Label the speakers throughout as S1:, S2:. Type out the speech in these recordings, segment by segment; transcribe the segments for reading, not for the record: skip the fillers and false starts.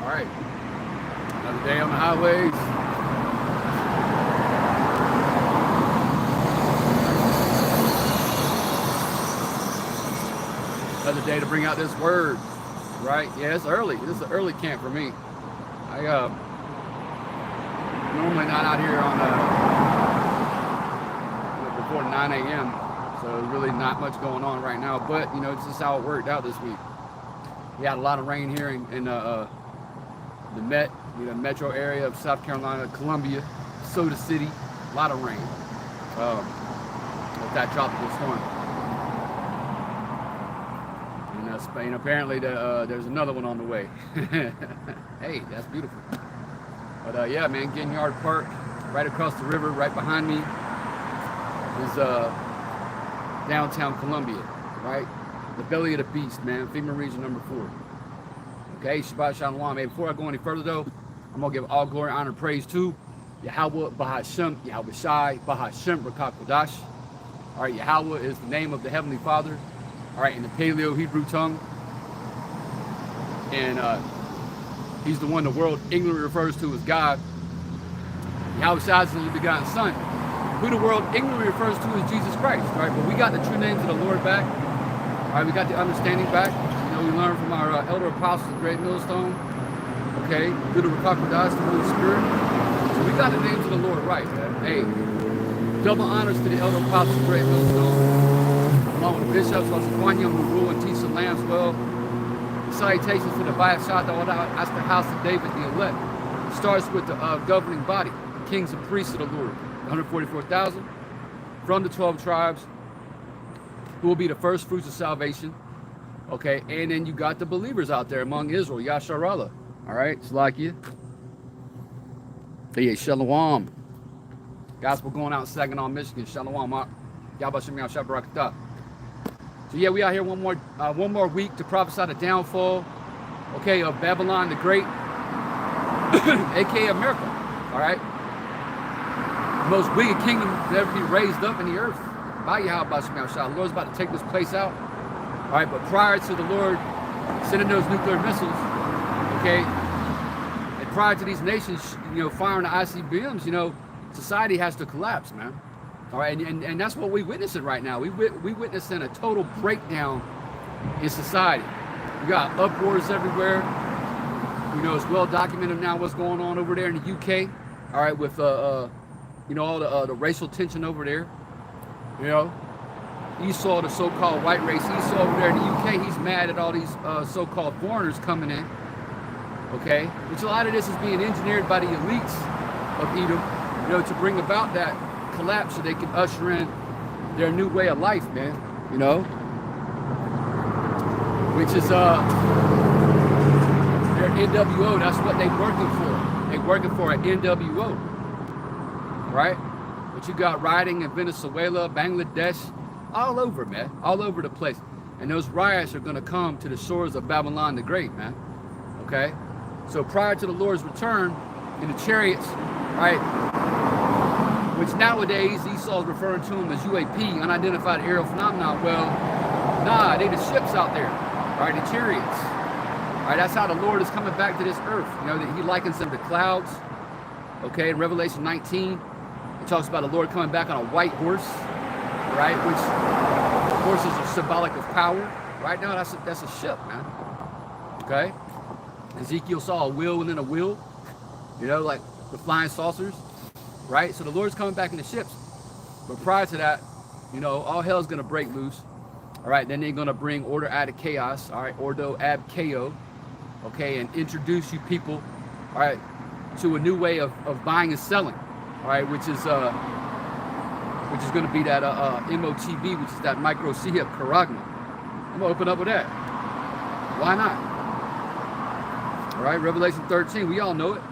S1: All right. Another day on the highways. Another day to bring out this word. Right? Yeah, it's early. This is an early camp for me. I normally not out here on before 9 a.m. So there's really not much going on right now. But you know, it's just how it worked out this week. We had a lot of rain here in the metro area of South Carolina, Columbia, Soda City. A lot of rain with that tropical storm. And Spain, apparently there's another one on the way. Hey, that's beautiful. But yeah, man, Guignard Park, right across the river, right behind me is downtown Columbia, right? The belly of the beast, man. FEMA region number 4. Okay, Shabbat Shalom. Hey, before I go any further though, I'm gonna give all glory, honor, and praise to Yahweh, Bahashem, Yahweh Shai, Bahashem, Rakak Kodash. All right, Yahweh is the name of the Heavenly Father. All right, in the Paleo Hebrew tongue. And he's the one the world ignorantly refers to as God. Yahweh Shai is the only begotten Son, who the world ignorantly refers to as Jesus Christ. Right, but we got the true names of the Lord back. All right, we got the understanding back. You know, we learned from our elder apostles, the great millstone. Okay, through the Rakak Kodash, the Holy Spirit. So we got the names of the Lord right, man. Hey, double honors to the elder apostles, the great millstone, along with the bishops, who rule and teach the lambs well. Salutations to the Vayashat, that's the house of David, the elect. It starts with the governing body, the kings and priests of the Lord, 144,000 from the 12 tribes, who will be the first fruits of salvation. Okay, and then you got the believers out there among Israel, Yasharallah. All right, Slakia. Hey, Shalom. Gospel going out in Saginaw, Michigan. Shalom. Yabashim Yashab Barakatah. So yeah, we out here one more week to prophesy the downfall, okay, of Babylon the Great, aka America. All right, the most wicked kingdom to ever be raised up in the earth by Yahweh. The Lord's about to take this place out. All right, but prior to the Lord sending those nuclear missiles, okay, and prior to these nations, you know, firing the ICBMs, you know, society has to collapse, man. All right, and that's what we're witnessing right now. We witnessing a total breakdown in society. We got uproars everywhere. You know, it's well documented now what's going on over there in the UK. All right, with you know, all the racial tension over there. You know, Esau, the so-called white race, Esau over there in the UK, he's mad at all these so-called foreigners coming in. Okay, which a lot of this is being engineered by the elites of Edom, you know, to bring about that collapse so they can usher in their new way of life, man, you know, which is their NWO. That's what they're working for. They're working for an NWO, right? But you got rioting in Venezuela, Bangladesh, all over, man, all over the place. And those riots are going to come to the shores of Babylon the Great, man. Okay, so prior to the Lord's return in the chariots, right, which nowadays Esau is referring to them as UAP, unidentified aerial phenomenon. Well, nah, they the ships out there, right? The chariots. All right, that's how the Lord is coming back to this earth. You know, that he likens them to clouds. Okay, in Revelation 19, it talks about the Lord coming back on a white horse, right? Which horses are symbolic of power. Right now, that's a ship, man. Okay? Ezekiel saw a wheel within a wheel, you know, like the flying saucers. Right, so the Lord's coming back in the ships, but prior to that, you know, all hell's gonna break loose. All right, then they're gonna bring order out of chaos. All right, ordo ab chaos. Okay, and introduce you people, all right, to a new way of buying and selling. All right, which is gonna be that MOTB, which is that micro Sihib Karagma. I'm gonna open up with that. Why not? All right, Revelation 13, we all know it.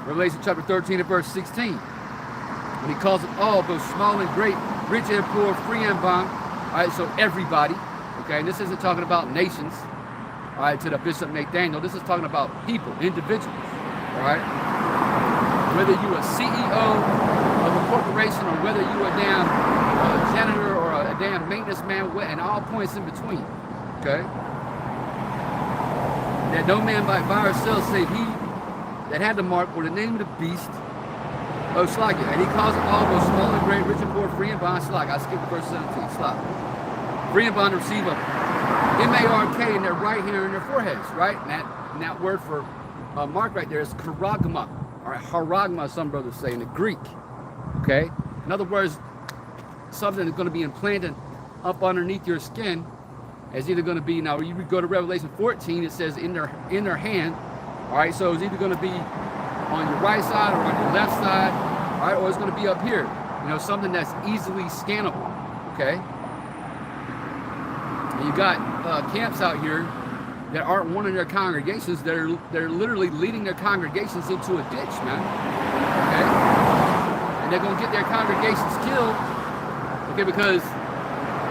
S1: Revelation chapter 13 and verse 16. When he calls it all, both small and great, rich and poor, free and bond. All right, so everybody. Okay, and this isn't talking about nations. All right, to the Bishop Nathaniel. This is talking about people, individuals. All right. Whether you a CEO of a corporation or whether you a damn janitor or a damn maintenance man, and all points in between. Okay. that no man might buy or sell save he that had the mark or the name of the beast. Oh, slack it. And he calls it all those small and great, rich and poor, free and bond, slack. I skipped verse 17, slack. Free and bond to receive a M-A-R-K in their right hand and their foreheads, right? And that word for mark right there is charagma, or haragma, some brothers say in the Greek, okay? In other words, something that's going to be implanted up underneath your skin is either going to be, now you go to Revelation 14, it says in their hand, all right? So it's either going to be on your right side or on your left side, all right? Or it's going to be up here, you know, something that's easily scannable, okay? And you got camps out here that aren't one of their congregations. They're literally leading their congregations into a ditch, man. Okay? And they're going to get their congregations killed, okay, because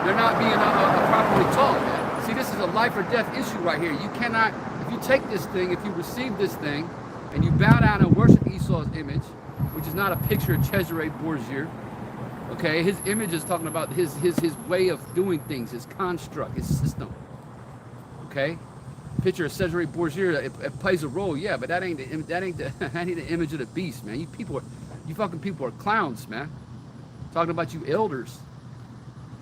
S1: they're not being properly taught, man. See, this is a life or death issue right here. You cannot, if you take this thing, if you receive this thing, and you bow down and worship Esau's image, which is not a picture of Cesare Borgia, okay, his image is talking about his way of doing things, his construct, his system. Okay, picture of Cesare Borgia, it plays a role, yeah, but that ain't the image of the beast, man. You fucking people are clowns, man. Talking about you elders,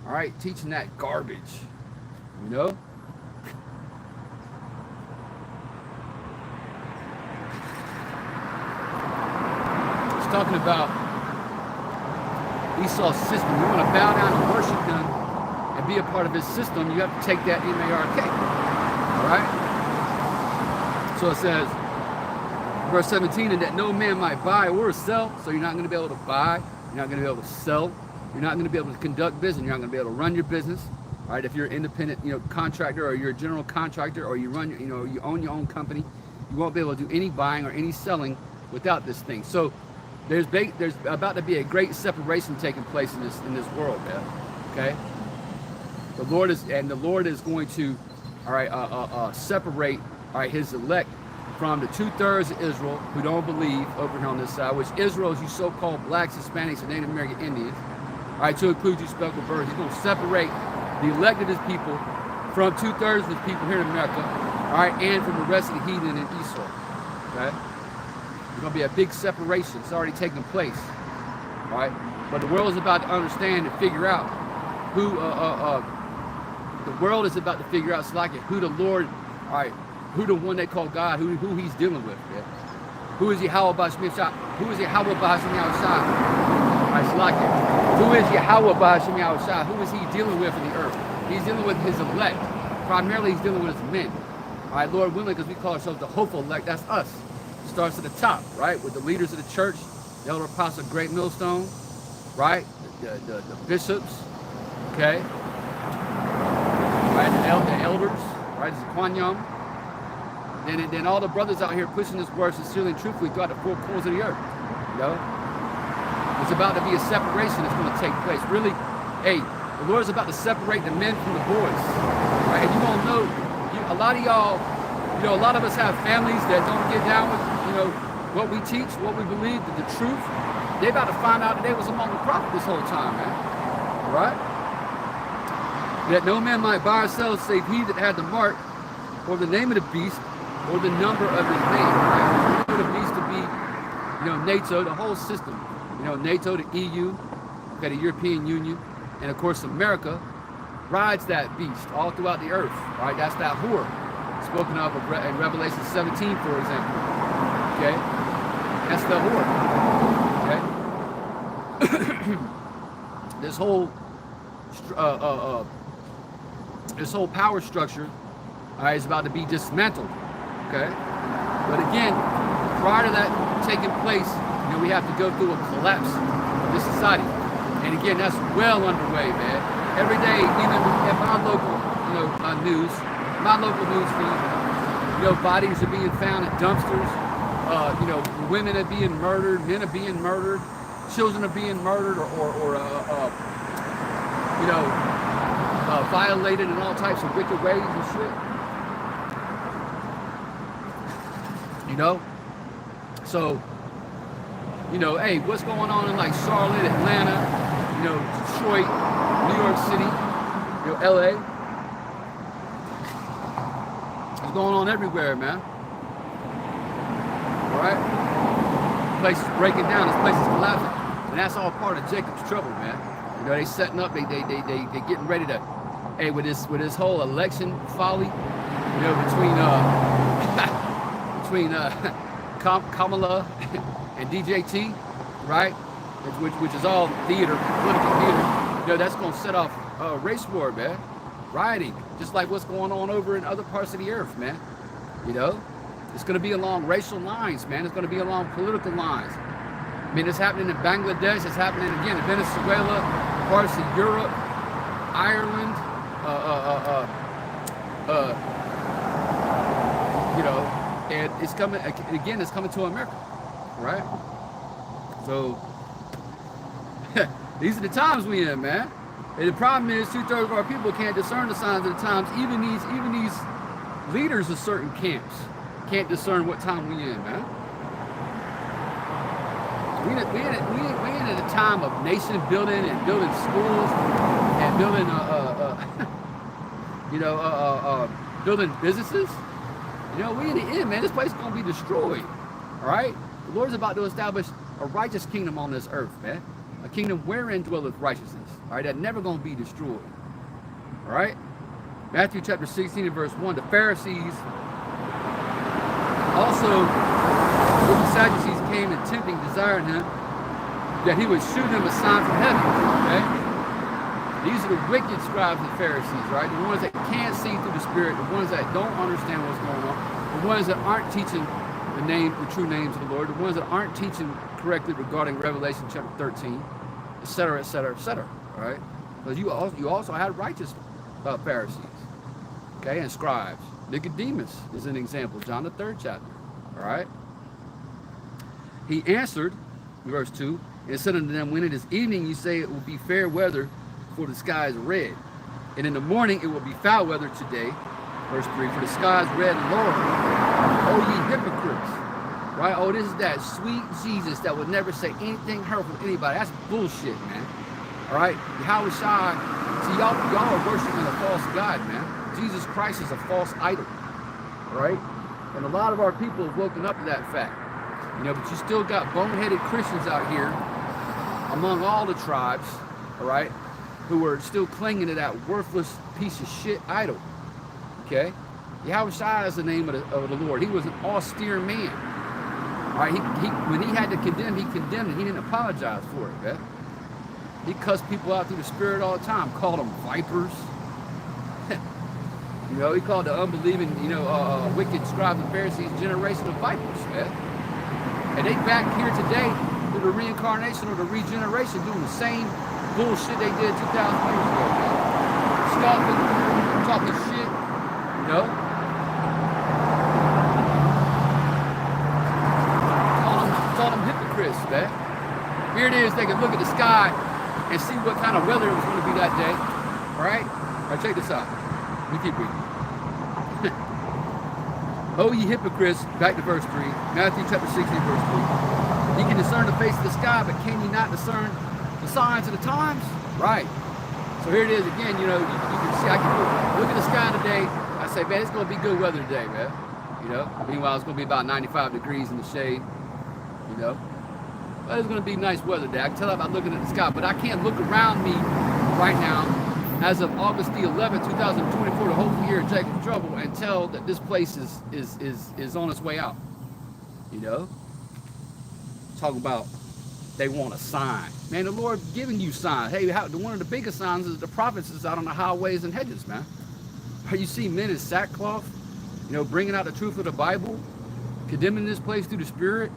S1: all right, teaching that garbage, you know. It's talking about Esau's system. You want to bow down and worship him and be a part of his system, you have to take that M-A-R-K. All right? So it says, verse 17, and that no man might buy or sell. So you're not going to be able to buy. You're not going to be able to sell. You're not going to be able to conduct business. You're not going to be able to run your business. All right? If you're an independent, you know, contractor, or you're a general contractor, or you run, you know, you own your own company, you won't be able to do any buying or any selling without this thing. So there's about to be a great separation taking place in this world, man. Okay, the Lord is going to, all right, separate, all right, his elect from the 2/3 of Israel who don't believe over here on this side, which Israel is you so-called blacks, Hispanics, and Native American Indians, all right, to include you speckled birds. He's going to separate the elect of his people from 2/3 of his people here in America, all right, and from the rest of the heathen in Esau. Okay. There's going to be a big separation. It's already taking place, all right? But the world is about to understand and figure out who, the world is about to figure out, who the Lord, all right, who the one they call God, who he's dealing with, yeah? Who is Yahawshi? Who is Yahawshi? All right, who is Yahawshi? Who is he dealing with in the earth? He's dealing with his elect. Primarily, he's dealing with his men. All right, Lord willing, because we call ourselves the hopeful elect, that's us. Starts at the top, right, with the leaders of the church, the elder apostle, great millstone, right, the bishops, okay, right, the elders, right, Zaquanyam, then all the brothers out here pushing this word sincerely and truthfully throughout the four corners of the earth, you know. It's about to be a separation that's going to take place. Really, hey, the Lord is about to separate the men from the boys, right, and you don't know, a lot of y'all, you know, a lot of us have families that don't get down with, you know, what we teach, what we believe, the truth. They about to find out that they was among the prophet this whole time, man. Right? That no man might buy or sell save he that had the mark, or the name of the beast, or the number of his name. Right? The name of the beast to be, you know, NATO, the whole system. You know, NATO, the EU, okay, the European Union, and of course America rides that beast all throughout the earth. Right? That's that whore spoken of in Revelation 17, for example. Okay, that's the whore. Okay, this whole power structure, all right, is about to be dismantled. Okay, but again, prior to that taking place, you know, we have to go through a collapse of this society, and again, that's well underway, man. Every day, even at my local, you know, my local news feed, you know, bodies are being found in dumpsters. You know, women are being murdered, men are being murdered, children are being murdered, or you know, violated in all types of wicked ways and shit. You know, so, you know, hey, what's going on in like Charlotte, Atlanta, you know, Detroit, New York City, you know, LA? There's going on everywhere, man. All right? This place is breaking down. This place is collapsing. And that's all part of Jacob's trouble, man. You know, they setting up, they getting ready to, hey, with this whole election folly, you know, between Kamala and DJT, right? Which is all theater, political theater. You know, that's gonna set off race war, man. Rioting, just like what's going on over in other parts of the earth, man. You know, it's gonna be along racial lines, man. It's gonna be along political lines. I mean, it's happening in Bangladesh. It's happening again in Venezuela, parts of Europe, Ireland. You know, and it's coming again. It's coming to America, right? So these are the times we in, man. And the problem is 2/3 of our people can't discern the signs of the times. Even these leaders of certain camps can't discern what time we in, man. We in at a time of nation building and building schools and building building businesses. You know, we in the end, man. This place is gonna be destroyed. All right, the Lord's about to establish a righteous kingdom on this earth, man. A kingdom wherein dwelleth righteousness. All right, that's never gonna be destroyed. All right, Matthew chapter 16 and verse 1. The Pharisees also, with the Sadducees, came and tempting, desiring him that he would shew them a sign from heaven. Okay, these are the wicked scribes and Pharisees, right? The ones that can't see through the Spirit, the ones that don't understand what's going on, the ones that aren't teaching the true names of the Lord, the ones that aren't teaching correctly regarding Revelation chapter 13, etc., etc., etc. All right, because you also had righteous Pharisees, okay, and scribes. Nicodemus is an example. John the 3rd chapter. All right. He answered, verse 2, and said unto them, when it is evening, you say it will be fair weather, for the sky is red, and in the morning it will be foul weather today. Verse 3, for the sky is red and lowering. Oh, ye hypocrites. Right? Oh, this is that sweet Jesus that would never say anything hurtful to anybody. That's bullshit, man. All right? Yahawshi. See, y'all are worshiping a false god, man. Jesus Christ is a false idol. All right? And a lot of our people have woken up to that fact. You know, but you still got boneheaded Christians out here among all the tribes, all right, who are still clinging to that worthless piece of shit idol. Okay? Yahawshi is the name of the Lord. He was an austere man. All right, when he had to condemn, he condemned it. He didn't apologize for it, man. He cussed people out through the Spirit all the time, called them vipers. You know, he called the unbelieving, wicked scribes and Pharisees generation of vipers, man. And they back here today through the reincarnation or the regeneration doing the same bullshit they did 2,000 years ago, man. Scoffing, talking shit, you know. Call them hypocrites, man. Here it is, they can look at the sky and see what kind of weather it was going to be that day. All right? All right, check this out. Let me keep reading. Oh, ye hypocrites, back to verse 3. Matthew chapter 16, verse 3. Ye can discern the face of the sky, but can ye not discern the signs of the times? Right. So here it is again, you know, you can see, I can look at the sky today. I say, man, it's going to be good weather today, man. You know, meanwhile, it's going to be about 95 degrees in the shade, you know. But it's going to be nice weather today. I can tell that by looking at the sky, but I can't look around me right now as of August the 11th, 2024, the whole year of Jacob's trouble, and tell that this place is on its way out. You know? Talk about they want a sign. Man, the Lord giving you signs. Hey, one of the biggest signs is the prophets is out on the highways and hedges, man. You see men in sackcloth, you know, bringing out the truth of the Bible, condemning this place through the Spirit.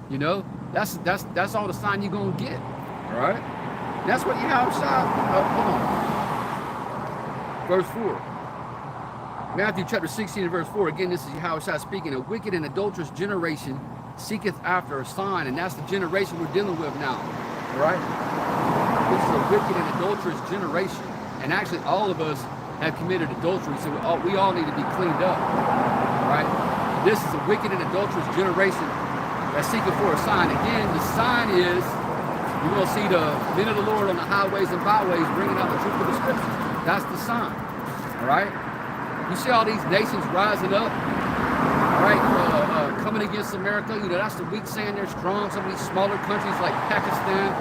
S1: You know, that's all the sign you're gonna get. All right? That's what Yahawshi. Hold on. Verse 4. Matthew chapter 16 and verse 4. Again, this is Yahawshi speaking. A wicked and adulterous generation seeketh after a sign, and that's the generation we're dealing with now. All right? This is a wicked and adulterous generation. And actually, all of us have committed adultery, so we all need to be cleaned up. All right? This is a wicked and adulterous generation that's seeking for a sign. Again, the sign is you're going to see the men of the Lord on the highways and byways bringing out the truth of the Scripture. That's the sign. All right? You see all these nations rising up, right? Coming against America. You know, that's the weak saying they're strong. Some of these smaller countries like Pakistan,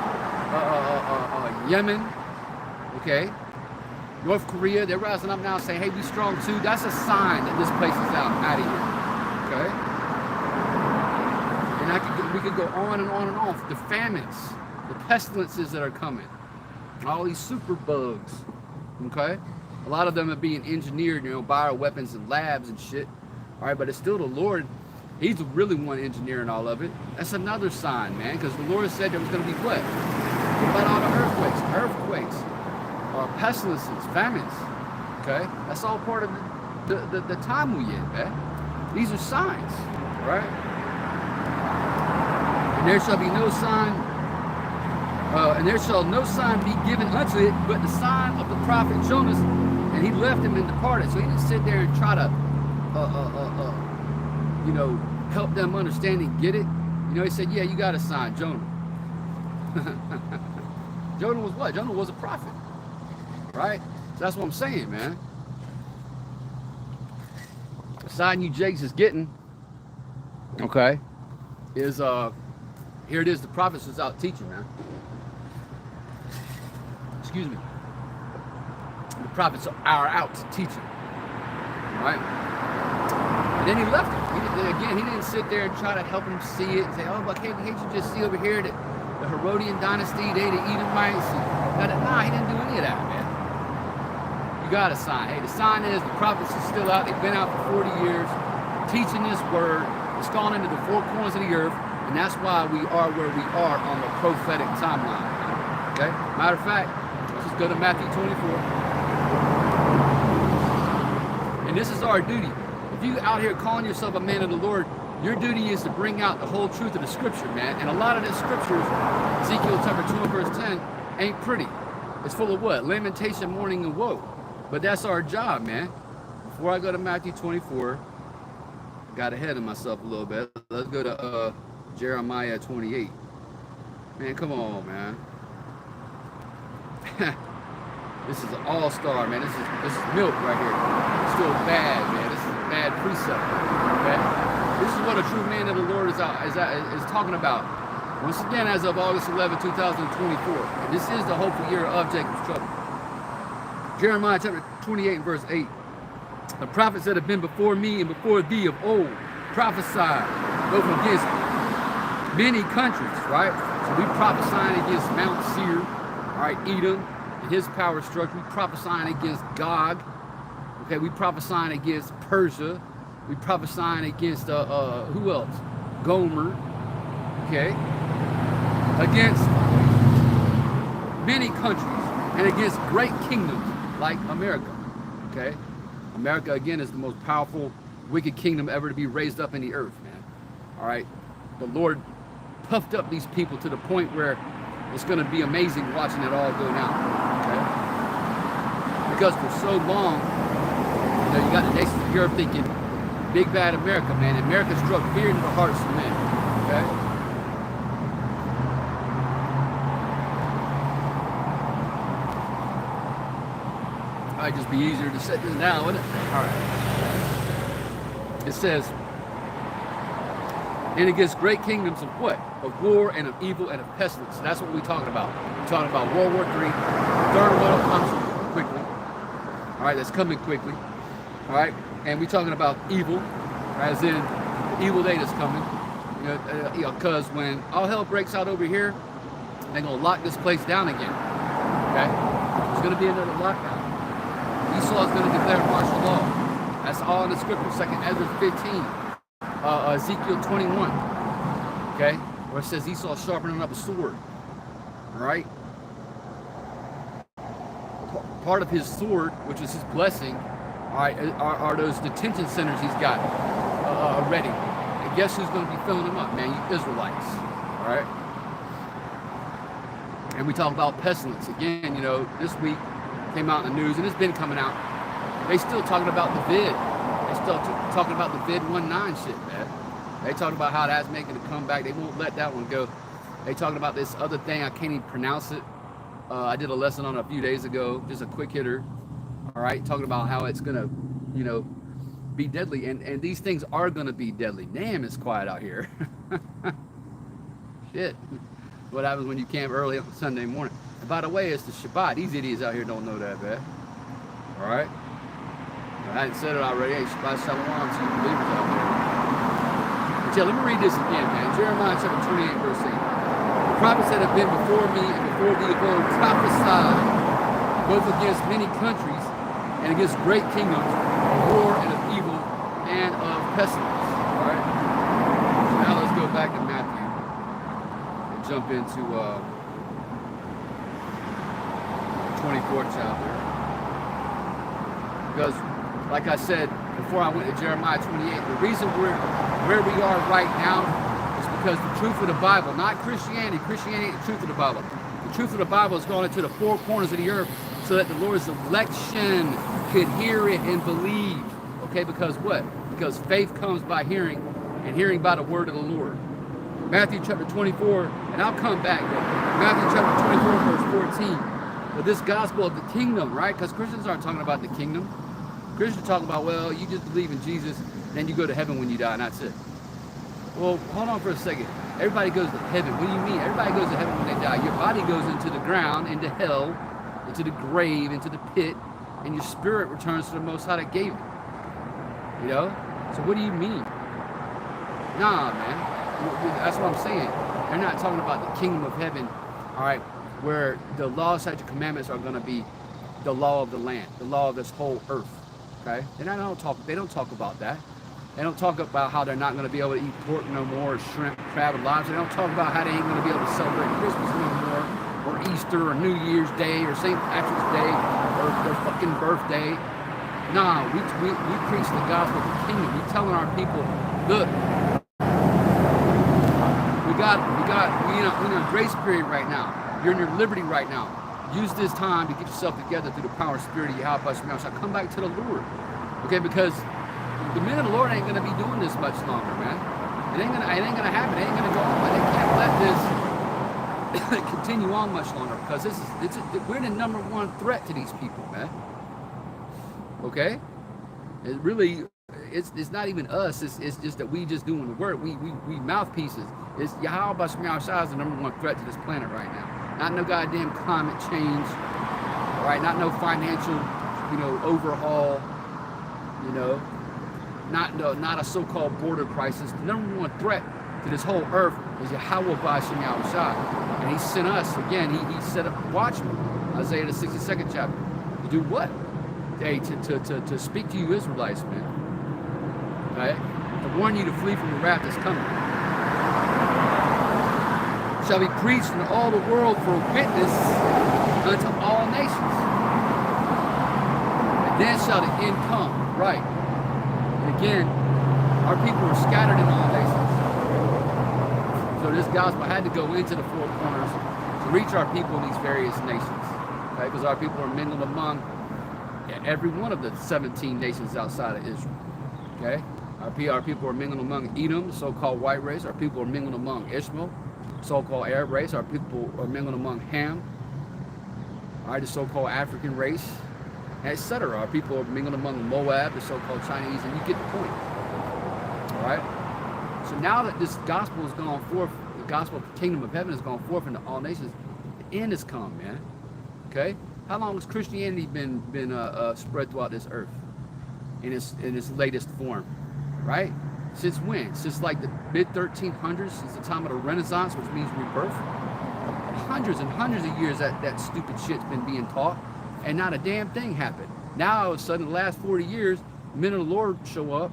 S1: Yemen, okay, North Korea, they're rising up now saying, hey, we strong too. That's a sign that this place is out of here, okay? And we could go on and on and on. The famines, the pestilences that are coming, all these super bugs, okay? A lot of them are being engineered, you know, bioweapons and labs and shit, all right? But it's still the Lord. He's the really one engineering all of it. That's another sign, man, because the Lord said there was going to be what? What about all the earthquakes, pestilences, famines, okay? That's all part of the time we in, man. These are signs, right? And there shall be no sign, and there shall no sign be given unto it, but the sign of the prophet Jonas. And he left him and departed. So he didn't sit there and try to, you know, help them understand and get it. You know, he said, yeah, you got a sign, Jonah. Jonah was what? Jonah was a prophet, right? So that's what I'm saying, man. The sign you Jakes is getting, okay, is, here it is, the prophets was out teaching, man. Excuse me. The prophets are out teaching, right? And then he left him. He didn't sit there and try to help him see it and say, oh, but can't you just see over here that the Herodian dynasty, they the Edomites? Nah, he didn't do any of that, man. You got a sign. Hey, the sign is the prophets are still out. They've been out for 40 years teaching this word. It's gone into the four corners of the earth, and that's why we are where we are on the prophetic timeline. Okay? Matter of fact, let's just go to Matthew 24. And this is our duty. If you out here calling yourself a man of the Lord, your duty is to bring out the whole truth of the scripture, man. And a lot of the scriptures, Ezekiel chapter 2 and verse 10, ain't pretty. It's full of what? Lamentation, mourning, and woe. But that's our job, man. Before I go to Matthew 24, I got ahead of myself a little bit. Let's go to Jeremiah 28. Man, come on, man. This is an all-star, man. This is milk right here. It's still bad, man. This is a bad precept, okay? This is what a true man of the Lord is talking about. Once again, as of August 11, 2024. And this is the hopeful year of Jacob's trouble. Jeremiah chapter 28 and verse 8. The prophets that have been before me and before thee of old prophesied both against many countries, right? So we prophesying against Mount Seir, all right, Edom, and his power structure. We prophesying against Gog. Okay, we prophesying against Persia. We prophesying against who else? Gomer. Okay, against many countries and against great kingdoms like America. Okay, America again is the most powerful, wicked kingdom ever to be raised up in the earth, man. All right, the Lord puffed up these people to the point where it's going to be amazing watching it all go down. Okay, because for so long, you know, you got the nations of Europe thinking, big bad America, man. America struck fear into the hearts of men. Okay. Might just be easier to set this down, wouldn't it? All right. It says, and against great kingdoms of what? Of war and of evil and of pestilence. So that's what we're talking about. We're talking about World War III. Third world comes quickly. All right, that's coming quickly. All right, and we're talking about evil, as in the evil day that's coming. You know, because when all hell breaks out over here, they're gonna lock this place down again. Okay, there's gonna be another lockdown. Esau is gonna declare martial law. That's all in the scripture. 2 Ezra 15, Ezekiel 21. Okay, where it says Esau sharpening up a sword. All right. Part of his sword, which is his blessing, all right, are those detention centers he's got ready. And guess who's going to be filling them up, man? You Israelites, all right? And we talk about pestilence. Again, you know, this week came out in the news, and it's been coming out. They still talking about the vid. They still talking about the vid-19 shit, man. They talking about how that's making a comeback. They won't let that one go. They talking about this other thing. I can't even pronounce it. I did a lesson on it a few days ago, just a quick hitter. All right, talking about how it's gonna you know, be deadly. And these things are going to be deadly. Damn, it's quiet out here. Shit. What happens when you camp early on Sunday morning? And by the way, it's the Shabbat. These idiots out here don't know that, man. All right? I hadn't said it already. Hey, Shabbat Shalom to you believers out there. But yeah, let me read this again, man. Jeremiah chapter 28, verse 8. The prophets that have been before me and before thee will prophesy, both against many countries and against great kingdoms, of war and of evil and of pestilence. All right? So now let's go back to Matthew and jump into 24th chapter. Because, like I said before I went to Jeremiah 28, the reason we're where we are right now is because the truth of the Bible, not Christianity. Christianity ain't the truth of the Bible. The truth of the Bible is going into the four corners of the earth so that the Lord's election could hear it and believe. Okay, because what? Because faith comes by hearing, and hearing by the word of the Lord. Matthew chapter 24, and I'll come back, but Matthew chapter 24, verse 14. But this gospel of the kingdom, right? Because Christians aren't talking about the kingdom. Christians are talking about, well, you just believe in Jesus, then you go to heaven when you die, and that's it. Well, hold on for a second. Everybody goes to heaven. What do you mean? Everybody goes to heaven when they die. Your body goes into the ground, into hell, into the grave, into the pit, and your spirit returns to the Most High that gave it. You know? So what do you mean? Nah, man. That's what I'm saying. They're not talking about the kingdom of heaven, all right, where the law, statute, commandments are going to be the law of the land, the law of this whole earth. Okay? They don't talk about that. They don't talk about how they're not going to be able to eat pork no more, or shrimp, crab, and lobster. They don't talk about how they ain't going to be able to celebrate Christmas no more, or Easter, or New Year's Day, or St. Patrick's Day, or their fucking birthday. Nah, we preach the gospel of the kingdom. We telling our people, look, we're in a grace period right now. You're in your liberty right now. Use this time to get yourself together through the power and spirit of Yahawshi. So come back to the Lord, okay? Because the men of the Lord ain't gonna be doing this much longer, man. It ain't gonna happen. It ain't gonna go on. But they can't let this continue on much longer because we're the number one threat to these people, man. Okay? It really, it's not even us. It's just that we just doing the work. We mouthpieces. It's Yahawshi is the number one threat to this planet right now. Not no goddamn climate change, all right? Not no financial, overhaul, not a so-called border crisis. The number one threat to this whole earth is Yahawshi, and he sent us again. He set up watchmen, Isaiah the 62nd chapter, to do what? Hey, to speak to you Israelites, man. All right? To warn you to flee from the wrath that's coming. Shall be preached in all the world for a witness unto all nations. And then shall the end come. Right. And again, our people are scattered in all nations. So this gospel had to go into the four corners to reach our people in these various nations. Okay? Because our people are mingled among every one of the 17 nations outside of Israel. Okay? Our people are mingled among Edom, the so-called white race. Our people are mingled among Ishmael, so-called Arab race. Our people are mingled among Ham, all right, the so-called African race, etc. Our people are mingled among Moab, the so-called Chinese, and you get the point. All right. So now that this gospel has gone forth, the gospel of the kingdom of heaven has gone forth into all nations, the end has come, man. Okay. How long has Christianity been spread throughout this earth in its latest form? Right. Since when? Since like the mid-1300s, since the time of the Renaissance, which means rebirth. Hundreds and hundreds of years that stupid shit's been being taught, and not a damn thing happened. Now, all of a sudden, the last 40 years, men of the Lord show up,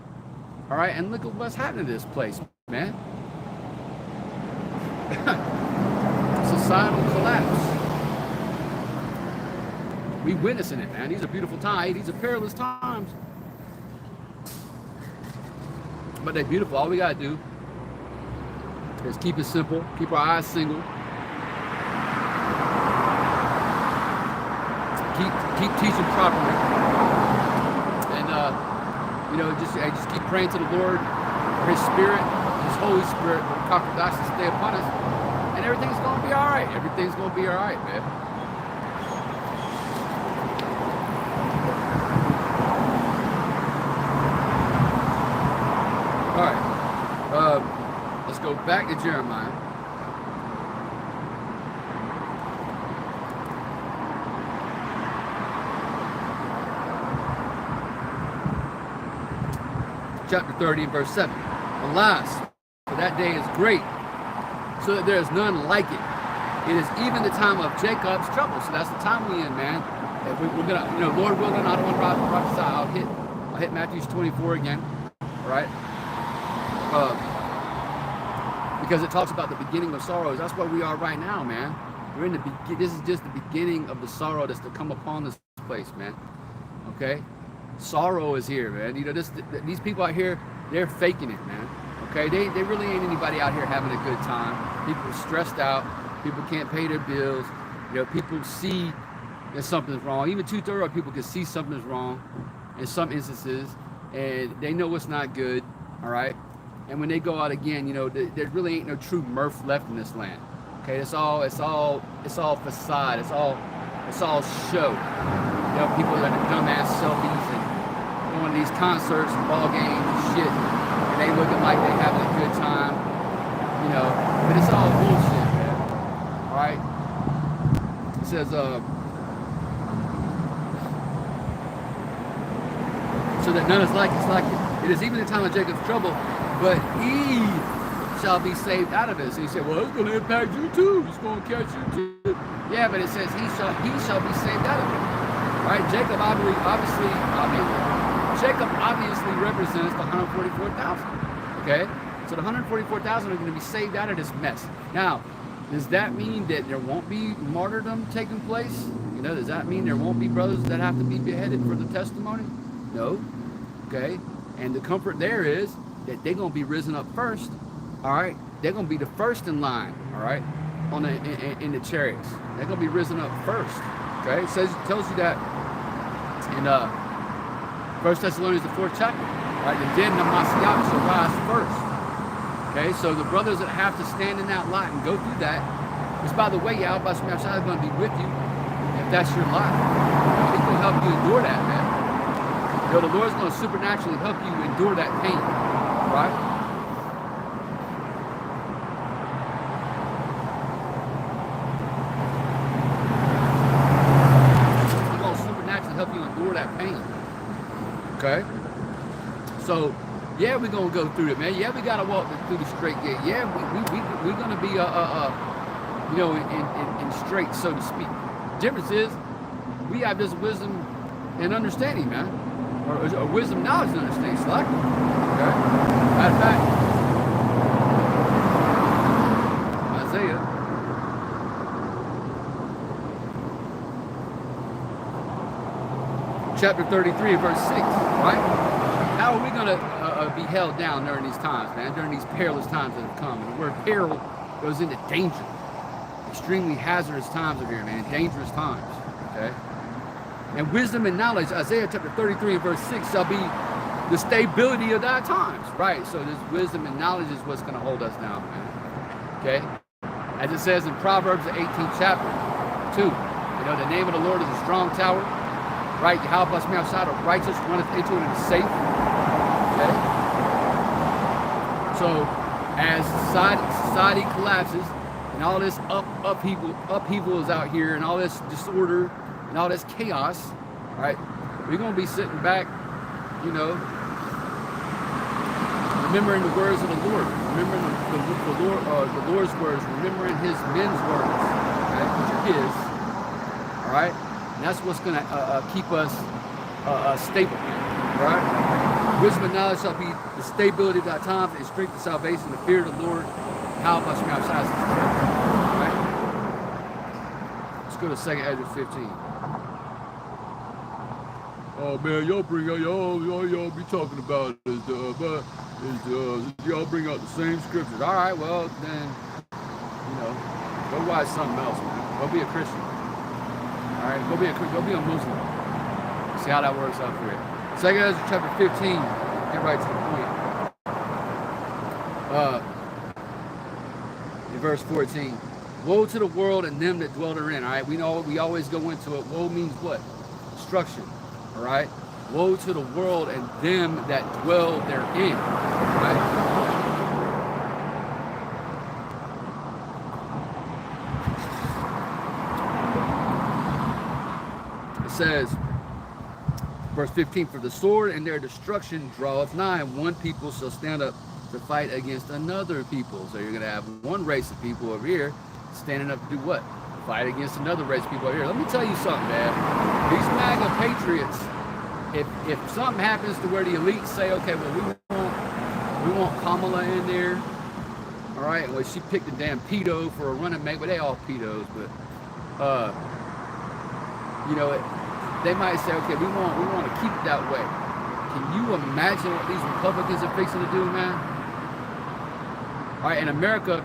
S1: all right, and look at what's happening to this place, man. Societal collapse. We witnessing it, man. These are beautiful times. These are perilous times. But they're beautiful. All we gotta do is keep it simple, keep our eyes single, keep teaching properly, and just keep praying to the Lord for His Spirit, His Holy Spirit, for Orthodox to stay upon us, and everything's gonna be all right. Everything's gonna be all right, man. go back to Jeremiah. Chapter 30 and verse 7. Alas, for that day is great, so that there is none like it. It is even the time of Jacob's trouble. So that's the time we in, man. If we're gonna, you know, Lord willing, I don't want to prophesy. I'll hit Matthew 24 again, all right? Because it talks about the beginning of sorrows. That's where we are right now, man. We're in the this is just the beginning of the sorrow that's to come upon this place, man. Okay, sorrow is here, man. You know, these people out here, they're faking it, man. Okay, they really ain't anybody out here having a good time. People are stressed out. People can't pay their bills. You know, people see that something's wrong. Even 2/3 of people can see something's wrong in some instances, and they know it's not good. All right, and when they go out again, you know, there really ain't no true mirth left in this land. Okay, it's all facade. It's all show. You know, people that are dumbass selfies and going to these concerts and ball games and shit, and they looking like they having a good time. You know, but it's all bullshit, man. All right. It says, so that none is like it. It is even the time of Jacob's trouble, but he shall be saved out of it. So he said, well, it's going to impact you too. It's going to catch you too. Yeah, but it says he shall be saved out of it. Right? Jacob obviously represents the 144,000. Okay? So the 144,000 are going to be saved out of this mess. Now, does that mean that there won't be martyrdom taking place? You know, does that mean there won't be brothers that have to be beheaded for the testimony? No. Okay? And the comfort there is that they're going to be risen up first. All right? They're going to be the first in line. All right? In the chariots. They're going to be risen up first. Okay? It tells you that in 1 Thessalonians, the 4th chapter. Right? The dead in the Masiyah shall rise first. Okay? So the brothers that have to stand in that light and go through that, which by the way, Yahawshi is going to be with you if that's your lot. He's going to help you endure that, man. You know, the Lord's going to supernaturally help you endure that pain. Right? That pain. Okay, so yeah, we're gonna go through it, man. Yeah, we gotta walk through the straight gate. Yeah, we're gonna be you know, in straight, so to speak. Difference is we have this wisdom and understanding, man, or wisdom, knowledge, and understanding. Select. Okay. Matter of fact, Isaiah. Chapter 33, verse 6, right? How are we going to be held down during these times, man? During these perilous times that have come. And the word peril goes into danger. Extremely hazardous times over here, man. Dangerous times, okay? And wisdom and knowledge, Isaiah chapter 33 and verse 6, shall be the stability of thy times. Right, so this wisdom and knowledge is what's going to hold us down, man. Okay? As it says in Proverbs, the 18th chapter, 2. You know, the name of the Lord is a strong tower. Right, Yahawshi outside of righteous runneth into it and is safe. Okay. So as society collapses and all this upheaval is out here and all this disorder and all this chaos, right? We're gonna be sitting back, you know, remembering the words of the Lord, remembering the Lord's words, remembering His men's words, right? Which are His. All right. And that's what's going to keep us stable, right? Wisdom and knowledge shall be the stability of thy times and strength of salvation, the fear of the Lord. How much me outside is right? Let's go to 2nd Ezra 15. Oh man, y'all be talking about y'all bring out the same scriptures. All right, well then, you know, go watch something else, man. Go be a Christian. All right, go be a Muslim. See how that works out for you. 2nd Ezra chapter 15. Get right to the point. In verse 14. Woe to the world and them that dwell therein. All right, we know we always go into it. Woe means what? Destruction. All right. Woe to the world and them that dwell therein. Right. says, verse 15, for the sword and their destruction draweth nigh, and one people shall stand up to fight against another people. So you're going to have one race of people over here standing up to do what? Fight against another race of people over here. Let me tell you something, man. These MAGA patriots, if something happens to where the elites say, okay, well, we want Kamala in there, all right, well, she picked a damn pedo for a running mate, but they all pedos, but, you know, they might say, okay, we want to keep it that way. Can you imagine what these Republicans are fixing to do, man? All right, in America,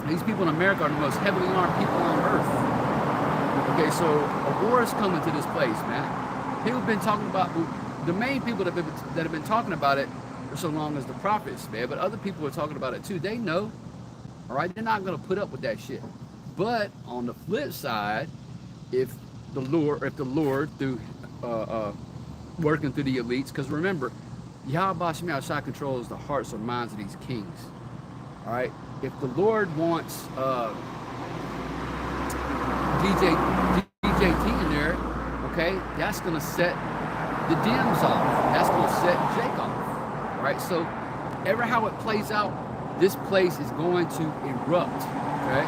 S1: these people in America are the most heavily armed people on earth. Okay, so a war is coming to this place, man. People have been talking about, the main people that have been talking about it for so long as the prophets, man, but other people are talking about it too. They know, all right? They're not going to put up with that shit. But on the flip side, if the Lord through working through the elites, because remember, Yahawshi controls the hearts or minds of these kings. All right, if the Lord wants DJT in there, okay, that's going to set the Dems off. That's going to set Jake off. All right, so ever how it plays out, this place is going to erupt. Okay,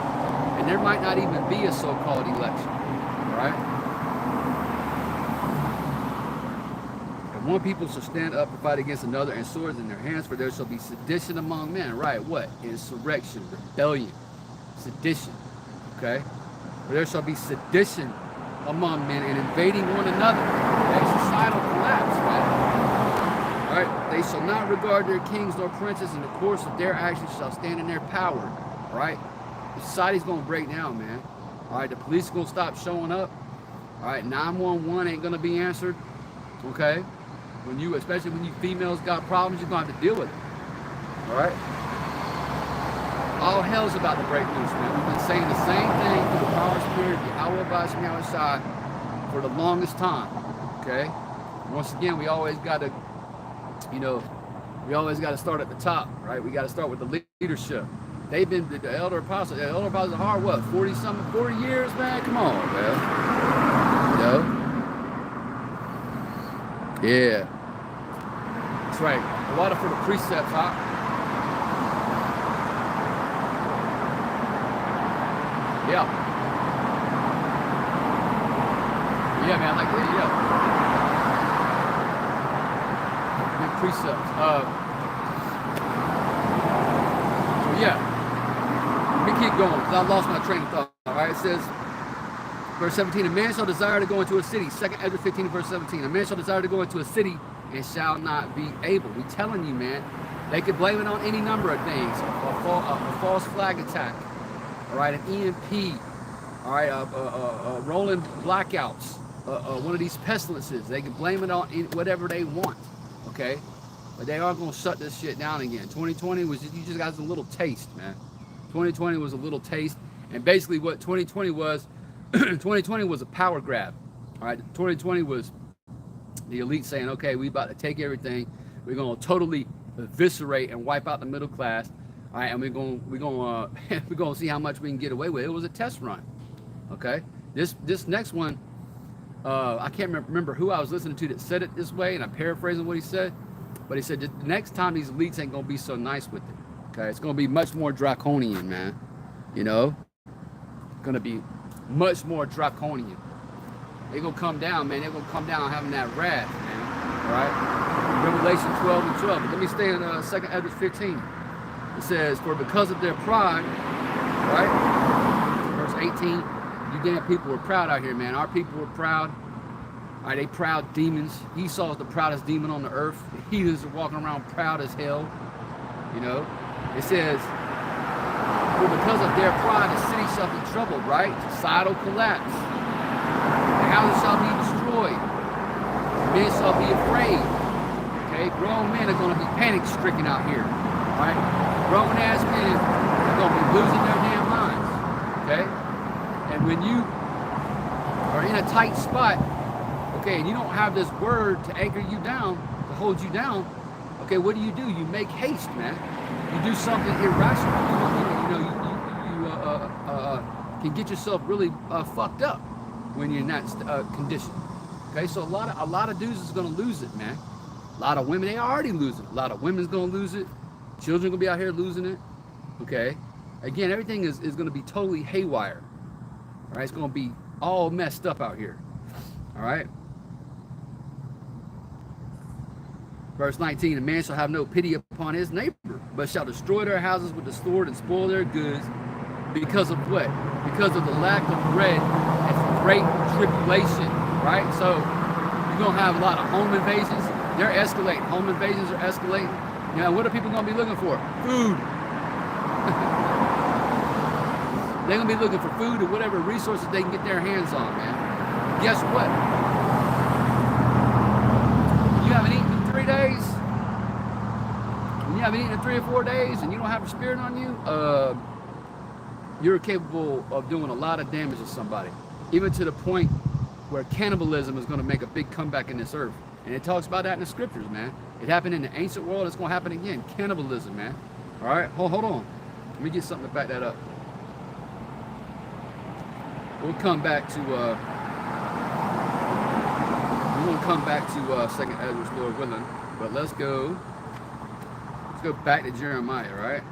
S1: and there might not even be a so-called election. All right. One people shall stand up and fight against another, and swords in their hands, for there shall be sedition among men. Right, what? Insurrection, rebellion, sedition. Okay? For there shall be sedition among men and invading one another. That's societal collapse, right? All right? They shall not regard their kings nor princes, and the course of their actions shall stand in their power. All right? The society's going to break down, man. All right? The police are going to stop showing up. All right? 911 ain't going to be answered. Okay? Especially when you females got problems, you're going to have to deal with it. All right? All hell's about to break loose, man. We've been saying the same thing through the power spirit of Yahawshi for the longest time. Okay? Once again, we always got to, start at the top, right? We got to start with the leadership. They've been, the elder apostles are hard, what, 40 years, man? Come on, man. Yeah. That's right. A lot of for the precepts, huh? Yeah. Yeah, man, like, yeah. Good precepts. Yeah. Let me keep going, because I lost my train of thought. All right, it says, verse 17, a man shall desire to go into a city. 2 Ezra 15, verse 17. A man shall desire to go into a city and shall not be able. We telling you, man. They could blame it on any number of things. A false flag attack. All right, an EMP. All right, rolling blackouts. One of these pestilences. They can blame it on whatever they want. Okay? But they are going to shut this shit down again. 2020 was, you just got a little taste, man. 2020 was a little taste. And basically what 2020 was, 2020 was a power grab. All right, 2020 was the elite saying, okay, we about to take everything. We're going to totally eviscerate and wipe out the middle class. All right, and we're going to see how much we can get away with. It was a test run. Okay, this next one, I can't remember who I was listening to that said it this way, and I'm paraphrasing what he said, but he said the next time these elites ain't going to be so nice with it. Okay, it's going to be much more draconian, man. Going to be much more draconian. They're going to come down, man. They're going to come down having that wrath, man. All right? Revelation 12 and 12. But let me stay in 2 Ezra 15. It says, for because of their pride, right? Verse 18, you damn people were proud out here, man. Our people were proud. All right, they proud demons. Esau is the proudest demon on the earth. The heathens are walking around proud as hell. It says, for because of their pride, the city shall be troubled, right? Societal collapse. The houses shall be destroyed. Men shall be afraid. Okay, grown men are going to be panic-stricken out here. Right? Grown-ass men are going to be losing their damn minds. Okay? And when you are in a tight spot, okay, and you don't have this word to anchor you down, to hold you down, okay, what do? You make haste, man. You do something irrational. You can get yourself really fucked up when you're in that condition. Okay, so a lot of dudes is gonna lose it, man. A lot of women, they already lose it. A lot of women's gonna lose it. Children gonna be out here losing it. Okay. Again, everything is gonna be totally haywire. All right, it's gonna be all messed up out here. All right. Verse 19, a man shall have no pity upon his neighbor, but shall destroy their houses with the sword and spoil their goods. Because of what? Because of the lack of bread and great tribulation, right? So you're going to have a lot of home invasions. They're escalating. Home invasions are escalating. You know, what are people going to be looking for? Food. They're going to be looking for food and whatever resources they can get their hands on, man. Guess what? You haven't eaten in 3 days. When you haven't eaten in 3 or 4 days and you don't have a spirit on you, you're capable of doing a lot of damage to somebody, even to the point where cannibalism is going to make a big comeback in this earth. And it talks about that in the scriptures, man. It happened in the ancient world. It's going to happen again. Cannibalism, man. All right, hold on. Let me get something to back that up. We'll come back to Second Ezra, Lord willing. But let's go back to Jeremiah, right?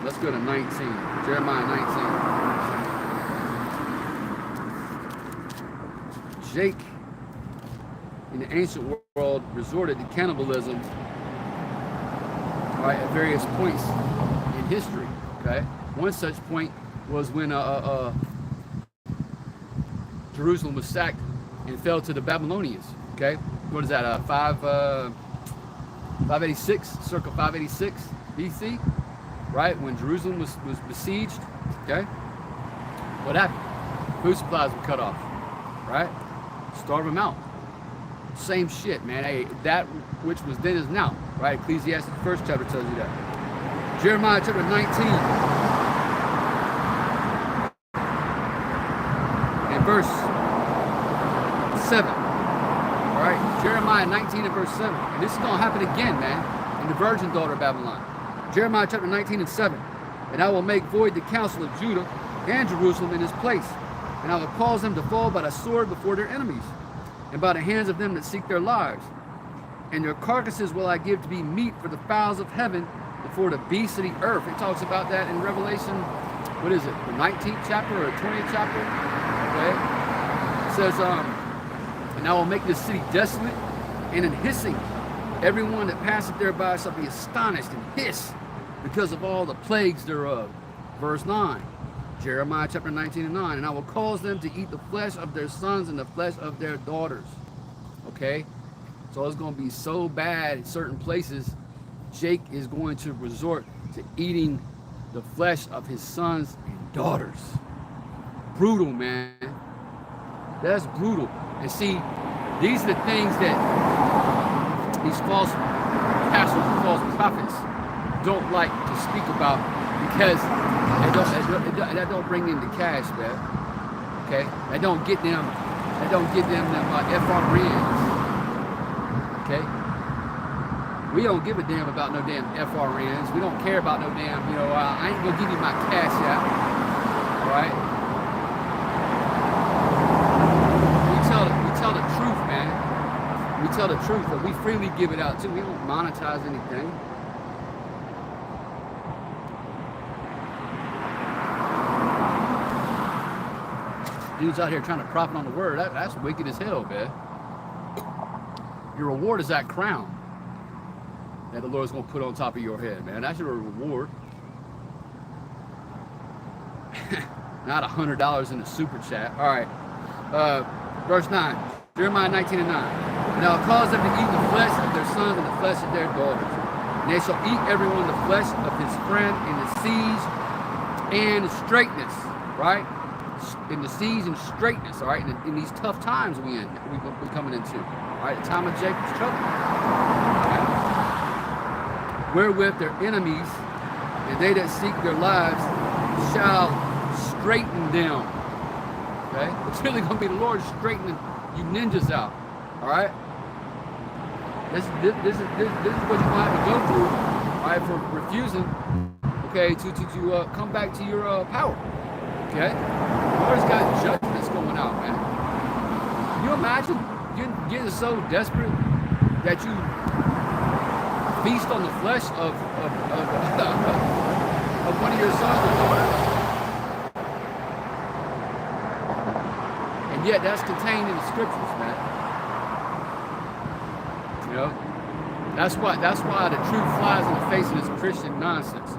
S1: Let's go to 19. Jeremiah 19. Jake, in the ancient world, resorted to cannibalism, right, at various points in history. Okay, one such point was when Jerusalem was sacked and fell to the Babylonians. Okay, what is that? 586, circa 586 BC. Right, when Jerusalem was besieged, okay, what happened? Food supplies were cut off, right? Starve them out. Same shit, man. Hey, that which was then is now, right? Ecclesiastes first chapter tells you that. Jeremiah chapter 19 and verse 7. All right, Jeremiah 19 and verse 7. And this is gonna happen again, man, in the virgin daughter of Babylon. Jeremiah chapter 19 and 7. And I will make void the counsel of Judah and Jerusalem in his place. And I will cause them to fall by the sword before their enemies, and by the hands of them that seek their lives. And their carcasses will I give to be meat for the fowls of heaven, before the beasts of the earth. It talks about that in Revelation, what is it, the 19th chapter or 20th chapter? Okay. It says, and I will make this city desolate and in hissing. Everyone that passeth thereby shall be astonished and hiss because of all the plagues thereof. Verse 9, Jeremiah chapter 19 and 9. And I will cause them to eat the flesh of their sons and the flesh of their daughters. Okay? So it's going to be so bad in certain places, Jake is going to resort to eating the flesh of his sons and daughters. Brutal, man. That's brutal. And see, these are the things that these false pastors and false prophets don't like to speak about, because that don't bring in the cash, man. Okay, that don't get them FRNs. Okay, we don't give a damn about no damn FRNs. We don't care about no damn, I ain't gonna give you my cash out. All right. We tell the truth, man. We tell the truth, but we freely give it out too. We don't monetize anything. Dudes out here trying to profit on the word. That's wicked as hell, man. Your reward is that crown that the Lord's going to put on top of your head, man. That's your reward. Not $100 in the super chat. All right. Verse 9. Jeremiah 19 and 9. And I'll cause them to eat the flesh of their sons and the flesh of their daughters. And they shall eat everyone the flesh of his friend in the siege and straightness, right? In the siege and straightness, all right? In these tough times we're coming into, all right? The time of Jacob's trouble. Right? Wherewith their enemies and they that seek their lives shall straighten them. Okay? It's really going to be the Lord straightening you ninjas out. All right? This is what you're going to have to go through, all right, for refusing, okay, to come back to your power. Okay? The Lord's got judgments going out, man. Can you imagine getting so desperate that you feast on the flesh of one of your sons or daughters? And yet that's contained in the scriptures, man. You know? That's why the truth flies in the face of this Christian nonsense.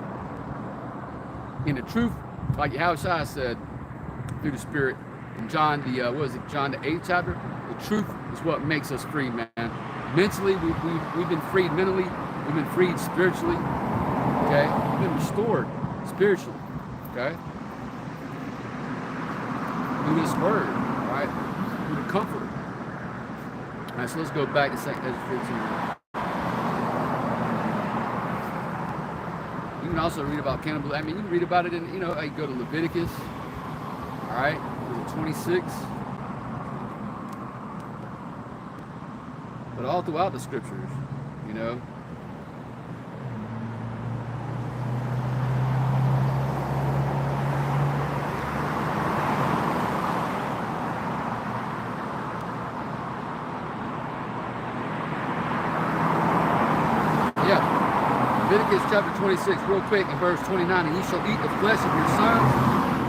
S1: In the truth, like Yahawshi said through the Spirit in John the John the 8th chapter, the truth is what makes us free, man. Mentally, we've been freed mentally, we've been freed spiritually, okay? We've been restored spiritually, okay? Through this word, right? Through the comforter. All right, so let's go back to 2 Ezra 15. You can also read about cannibalism. I mean, you can read about it in, you know, you go to Leviticus, all right, 26. But all throughout the scriptures, you know. Leviticus chapter 26, real quick, in verse 29, and ye shall eat the flesh of your sons,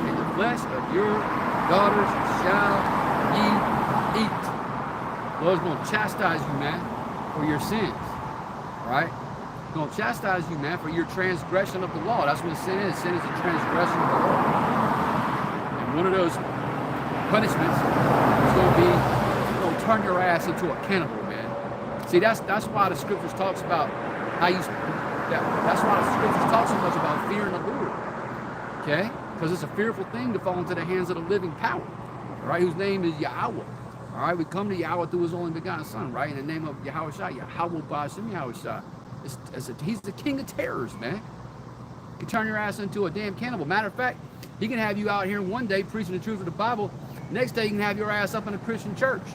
S1: and the flesh of your daughters shall ye eat. The Lord's going to chastise you, man, for your sins, right? He's going to chastise you, man, for your transgression of the law. That's what sin is. Sin is a transgression of the law. And one of those punishments is going to be, going to turn your ass into a cannibal, man. See, that's why the scriptures talks about how you... That's why the scriptures talk so much about fearing the Lord, okay? Because it's a fearful thing to fall into the hands of the living power, all right, whose name is Yahweh, all right? We come to Yahweh through his only begotten son, right? In the name of Yahawshi, Yahweh Ba'ashem Yahawshi. He's the king of terrors, man. He can turn your ass into a damn cannibal. Matter of fact, he can have you out here one day preaching the truth of the Bible. Next day, he can have your ass up in a Christian church,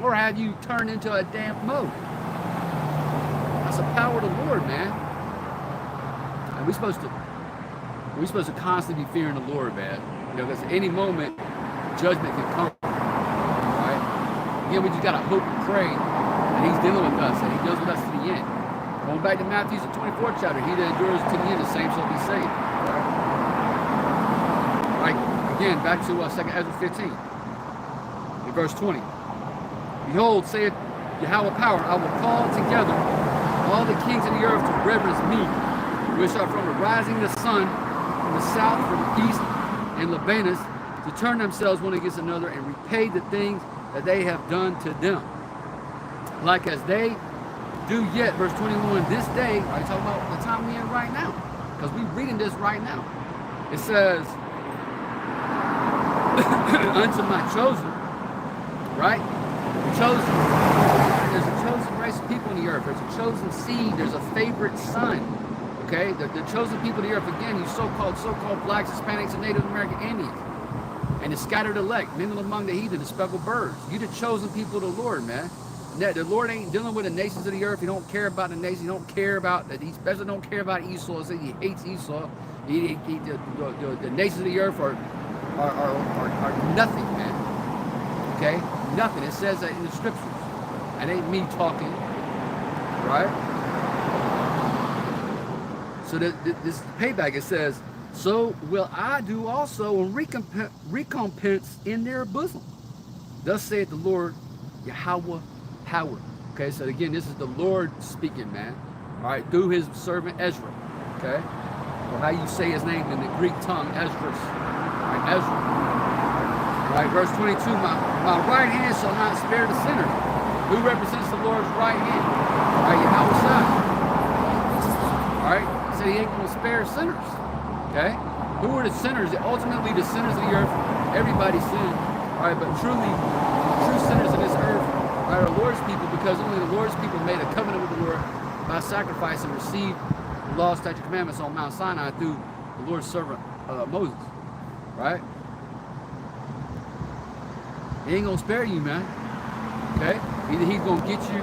S1: or have you turned into a damn mode. That's the power of the Lord, man. And we're supposed to constantly be fearing the Lord, man. You know, because at any moment, judgment can come. Right? Again, we just gotta hope and pray that he's dealing with us, and he deals with us to the end. Going back to Matthew, the 24th chapter, he that endures to the end, the same shall be saved. Right? Again, back to 2 Ezra 15, in verse 20. Behold, saith Yahweh power, I will call together all the kings of the earth to reverence me, which are from the rising of the sun, from the south, from the east, and Lebanus, to turn themselves one against another and repay the things that they have done to them. Like as they do yet, verse 21, this day, are you talking about the time we're in right now? Because we're reading this right now. It says, unto my chosen, right? The chosen. There's a chosen race of people in the earth. There's a chosen seed. There's a favorite son. Okay, the chosen people of the earth, again, you so-called blacks, Hispanics, and Native American Indians, and the scattered elect, mingled among the heathen, the speckled birds. You the chosen people of the Lord, man. The Lord ain't dealing with the nations of the earth. He don't care about the nations. He don't care about that. He especially don't care about Esau. He hates Esau. The nations of the earth are nothing, man. Okay, nothing. It says that in the scriptures. It ain't me talking, right? So this payback, it says, so will I do also and recompense in their bosom. Thus saith the Lord, Yahweh power. Okay, so again, this is the Lord speaking, man. All right, through his servant Ezra. Okay, or how you say his name in the Greek tongue, Esdras. All right, Ezra. All right, verse 22, my right hand shall not spare the sinner. Who represents the Lord's right hand? All right, Yahawshi. All right. So he ain't going to spare sinners, okay? Who are the sinners? Ultimately, the sinners of the earth, everybody sinned, all right? But truly, true sinners of this earth are the Lord's people, because only the Lord's people made a covenant with the Lord by sacrifice and received the law, statutes, commandments on Mount Sinai through the Lord's servant Moses, right? He ain't going to spare you, man, okay? Either he's going to get you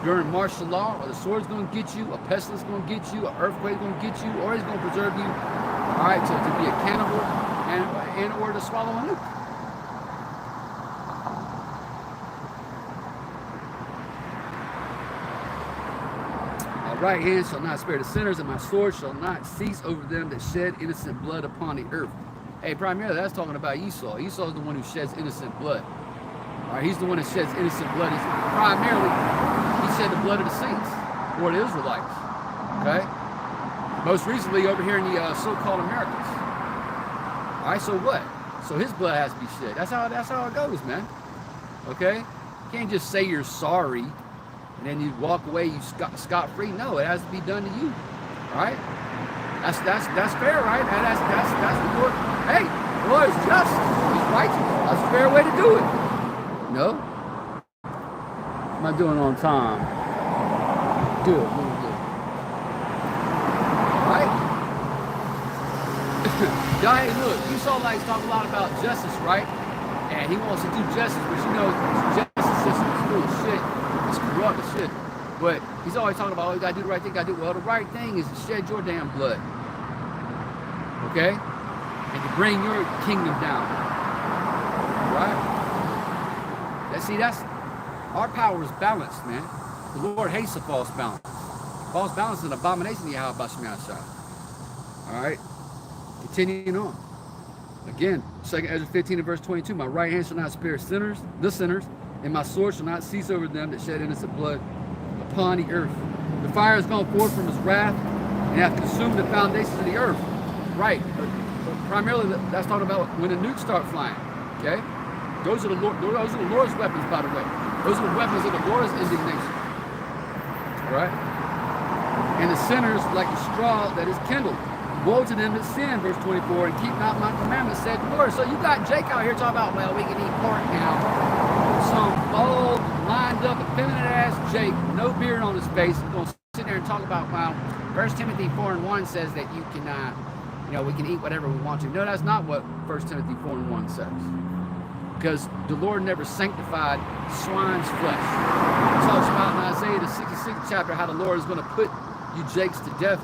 S1: during martial law, or the sword's going to get you, a pestilence going to get you, an earthquake going to get you, or he's going to preserve you, all right, to be a cannibal and in order to swallow a nuke. My right hand shall not spare the sinners, and my sword shall not cease over them that shed innocent blood upon the earth. Hey, primarily that's talking about Esau. Esau is the one who sheds innocent blood. All right, he's the one that sheds innocent blood. Primarily, he shed the blood of the saints, or the Israelites. Okay? Most recently over here in the so-called Americas. All right, so what? So his blood has to be shed. That's how it goes, man. Okay? You can't just say you're sorry and then you walk away, you scot-free. No, it has to be done to you. All right? That's fair, right? That's the Lord. Hey, the Lord is just. He's righteous. That's a fair way to do it. No? Am I doing it on time? Good, really good. Right? Guy, look, Esau likes talking a lot about justice, right? And he wants to do justice, but you know, justice system is full of shit. It's corrupt as shit. But he's always talking about, oh, you gotta do the right thing, gotta do. Well, the right thing is to shed your damn blood. Okay? And to bring your kingdom down. Right? See, that's our power is balanced, man. The Lord hates a false balance. False balance is an abomination to Yahawshi. All right? Continuing on. Again, 2 Ezra 15 and verse 22. My right hand shall not spare the sinners, and my sword shall not cease over them that shed innocent blood upon the earth. The fire has gone forth from his wrath and hath consumed the foundations of the earth. Right. But primarily, that's talking about when the nukes start flying. Okay? Those are the Lord's weapons, by the way. Those are the weapons of the Lord's indignation. All right? And the sinners like a straw that is kindled. Woe to them that sin, verse 24, and keep not my commandments, said the Lord. So you got Jake out here talking about, well, we can eat pork now. Some old, lined up, effeminate ass Jake, no beard on his face, going to sit there and talk about, well, 1 Timothy 4 and 1 says that you can, we can eat whatever we want to. No, that's not what 1 Timothy 4 and 1 says. Because the Lord never sanctified swine's flesh. It talks about in Isaiah the 66th chapter how the Lord is going to put you Jakes to death,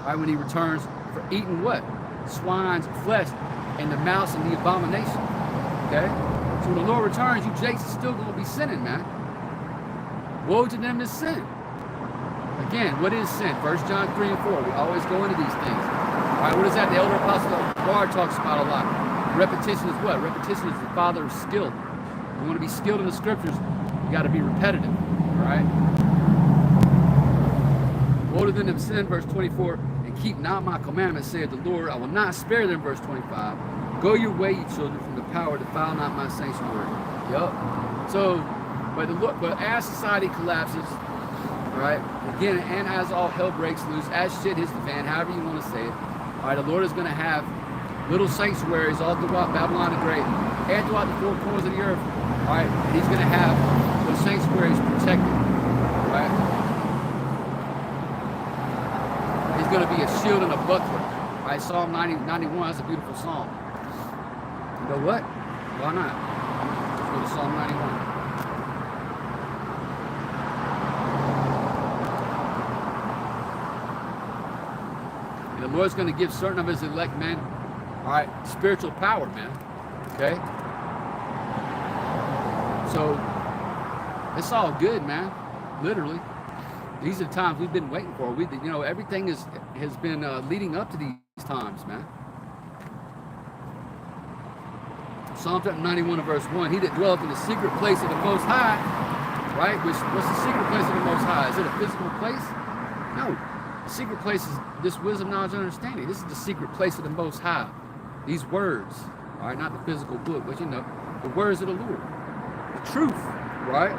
S1: right, when he returns for eating what? Swine's flesh and the mouse and the abomination. Okay? So when the Lord returns, you Jakes are still going to be sinning, man. Woe to them that sin. Again, what is sin? 1 John 3 and 4. We always go into these things. All right, what is that? The elder apostle Guignard talks about a lot. Repetition is what? Repetition is the father of skill. You want to be skilled in the scriptures, you got to be repetitive. All right? Woe to them that sin, verse 24, and keep not my commandments, saith the Lord. I will not spare them, verse 25. Go your way, ye children, from the power, defile not my sanctuary. Yup. So, but as society collapses, all right, again, and as all hell breaks loose, as shit hits the fan, however you want to say it, all right, the Lord is going to have little sanctuaries all throughout Babylon the Great and throughout the four corners of the earth. All right, and he's going to have those sanctuaries protected. All right, he's going to be a shield and a buckler. All right, Psalm 91, that's a beautiful psalm. You know what? Why not? Let's go to Psalm 91. And the Lord's going to give certain of his elect men, all right, spiritual power, man. Okay? So, it's all good, man. Literally. These are the times we've been waiting for. Everything has been leading up to these times, man. Psalm 91 verse 1. He that dwelleth in the secret place of the Most High, right? What's the secret place of the Most High? Is it a physical place? No. The secret place is this wisdom, knowledge, and understanding. This is the secret place of the Most High. These words, all right, not the physical book, but the words of the Lord. The truth, right?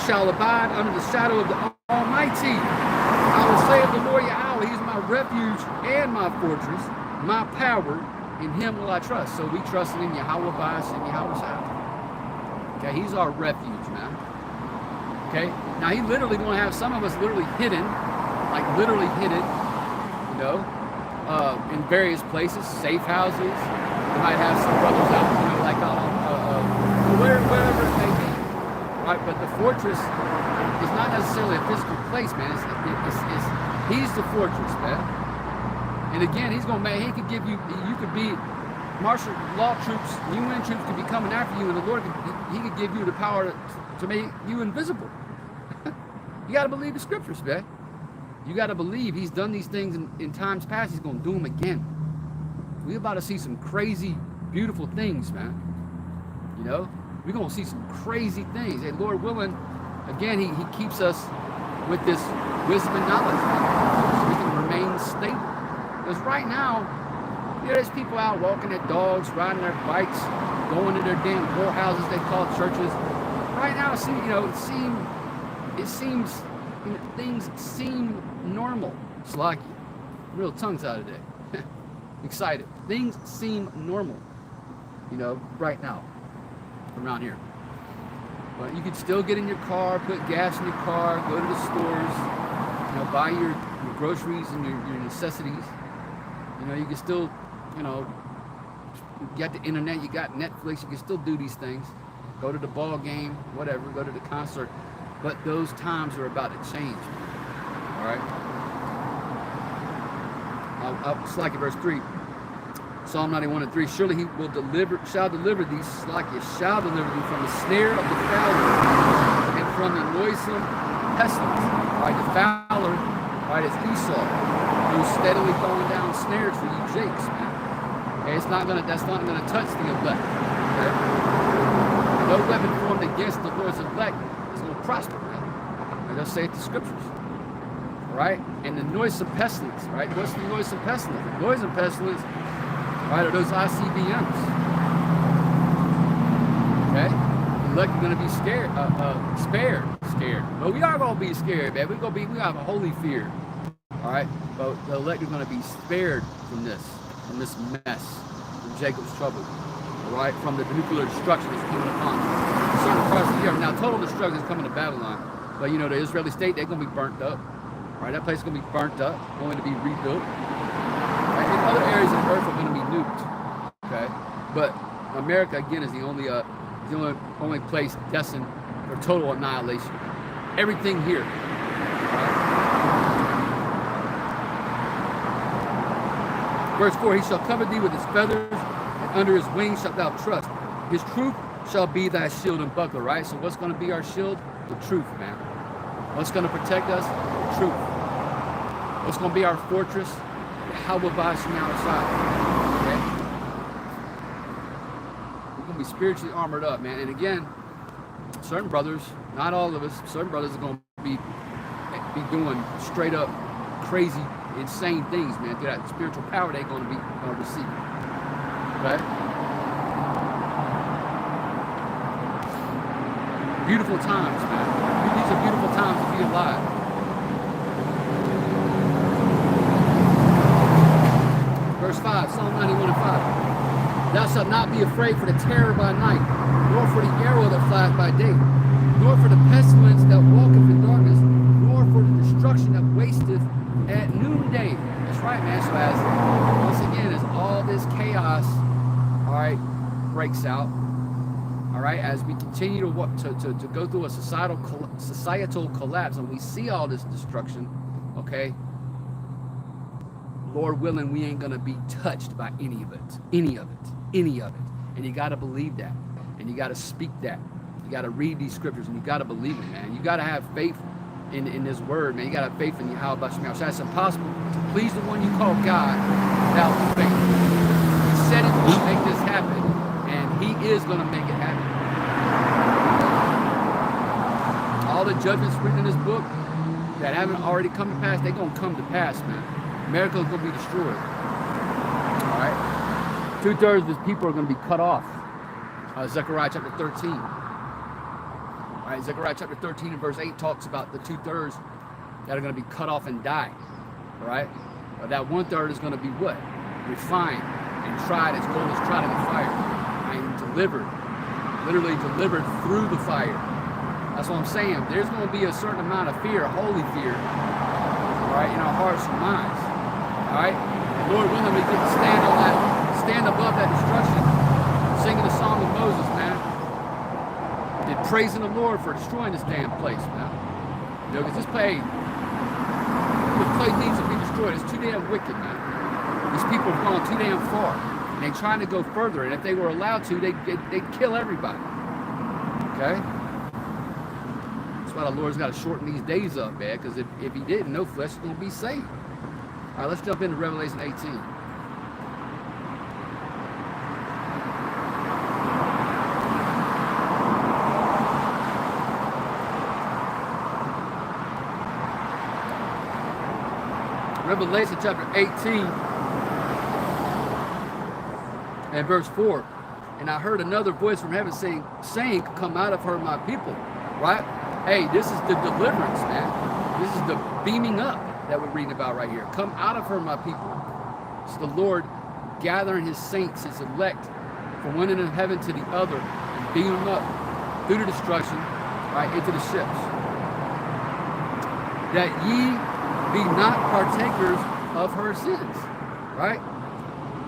S1: Shall abide under the shadow of the Almighty. I will say of the Lord Yahawshi, He's my refuge and my fortress, my power, in Him will I trust. So we trust in Yahawah and Yahawshi. Okay, He's our refuge, man. Okay, now He literally going to have some of us literally hidden, like literally hidden, in various places, safe houses. You might have some brothers out, like wherever it may be. Right, but the fortress is not necessarily a physical place, man. He's the fortress, man. And again, he could give you, you could be martial law troops, UN troops could be coming after you, and the Lord, he could give you the power to make you invisible. You got to believe the scriptures, man. You got to believe he's done these things in times past. He's going to do them again. We're about to see some crazy, beautiful things, man. You know, we're going to see some crazy things. And Lord willing, again, he keeps us with this wisdom and knowledge, man, so we can remain stable. Because right now, there's people out walking their dogs, riding their bikes, going to their damn whorehouses they call churches. Right now, it seems things seem normal. Slacky. Real tongues out today. Excited. Things seem normal, you know, right now around here. But you can still get in your car, put gas in your car, go to the stores, you know, buy your groceries and your necessities. You know, you can still, you know, you got the internet, you got Netflix, you can still do these things. Go to the ball game, whatever, go to the concert. But those times are about to change. All right? Slacky, verse 3. Psalm 91:3. Surely he will shall deliver thee from the snare of the fowler and from the noisome pestilence. Right? The fowler, right, is Esau, who's steadily throwing down snares for you jakes, man. Okay, that's not gonna touch the elect. Okay? No weapon formed against the Lord's elect is gonna prosper, man. I just say it to scriptures. Right? And the noisome pestilence, right? What's the noisome pestilence? The noisome pestilence, right, are those ICBMs. Okay? The elect are gonna be scared. But we are gonna be scared, man. We have a holy fear. All right? But the elect are gonna be spared from this mess, from Jacob's trouble. All right? From the nuclear destruction that's coming upon certain parts of the earth. Now, total destruction is coming to Babylon. But you know, the Israeli state, they're gonna be burnt up. Right? That place is gonna be burnt up, going to be rebuilt. Right? And other areas of the earth are gonna be nuked. Okay? But America again is the only place destined for total annihilation. Everything here. Right? Verse 4, he shall cover thee with his feathers, and under his wings shalt thou trust. His truth shall be thy shield and buckler, right? So what's going to be our shield? The truth, man. What's going to protect us? The truth. What's going to be our fortress? Yahawshi from outside. Okay? We're going to be spiritually armored up, man. And again, certain brothers, not all of us, certain brothers are going to be doing straight up crazy, insane things, man. Through that spiritual power they're going to be receiving. Okay? Beautiful times, man. These are beautiful times to be alive. Verse 5, Psalm 91:5. Thou shalt not be afraid for the terror by night, nor for the arrow that flieth by day, nor for the pestilence that walketh in darkness, nor for the destruction that wasteth at noonday. That's right, man. So as, once again, as all this chaos, all right, breaks out, all right, as we continue to go through a societal collapse, and we see all this destruction, okay, Lord willing, we ain't gonna be touched by any of it. And you gotta believe that, and you gotta speak that. You gotta read these scriptures, and you gotta believe it, man. You gotta have faith in this word, man. You gotta have faith in Yahawshi. It's impossible to please the one you call God without faith. He said he was gonna make this happen, and he is gonna make it happen. All the judgments written in this book that haven't already come to pass, they're gonna come to pass, man. America is gonna be destroyed. All right, 2/3 of the people are gonna be cut off. Zechariah chapter 13. All right, Zechariah chapter 13 and verse 8 talks about the 2/3 that are going to be cut off and die. All right, but that 1/3 is going to be what? Refined and tried as gold is tried in the fire, and delivered, literally delivered through the fire. That's what I'm saying. There's going to be a certain amount of fear, holy fear, all right, in our hearts and minds. All right, and Lord willing, we get to stand above that destruction, singing the song of Moses, man. And praising the Lord for destroying this damn place, man. You know, because this place needs to be destroyed. It's too damn wicked, man. These people have gone too damn far, and they're trying to go further. And if they were allowed to, they'd kill everybody. Okay? That's why the Lord's got to shorten these days up, man. Because if He didn't, no flesh is going to be saved. All right, let's jump into Revelation 18. Revelation chapter 18 and verse 4. And I heard another voice from heaven saying, come out of her, my people. Right? Hey, this is the deliverance, man. This is the beaming up that we're reading about right here. Come out of her, my people. It's the Lord gathering His saints, His elect, from one end of heaven to the other, and beam them up through the destruction, right, into the ships. That ye be not partakers of her sins, right?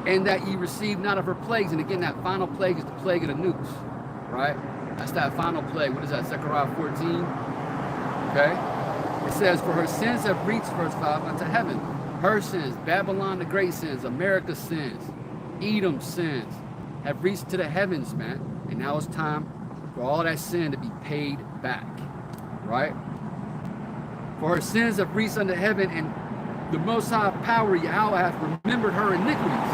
S1: And that ye receive not of her plagues. And again, that final plague is the plague of the nukes, right? That's that final plague. What is that, Zechariah 14? Okay? It says, for her sins have reached, verse 5, unto heaven. Her sins, Babylon the great sins, America's sins, Edom's sins, have reached to the heavens, man. And now it's time for all that sin to be paid back, right? For her sins have reached unto heaven, and the Most High power, Yahweh, hath remembered her iniquities.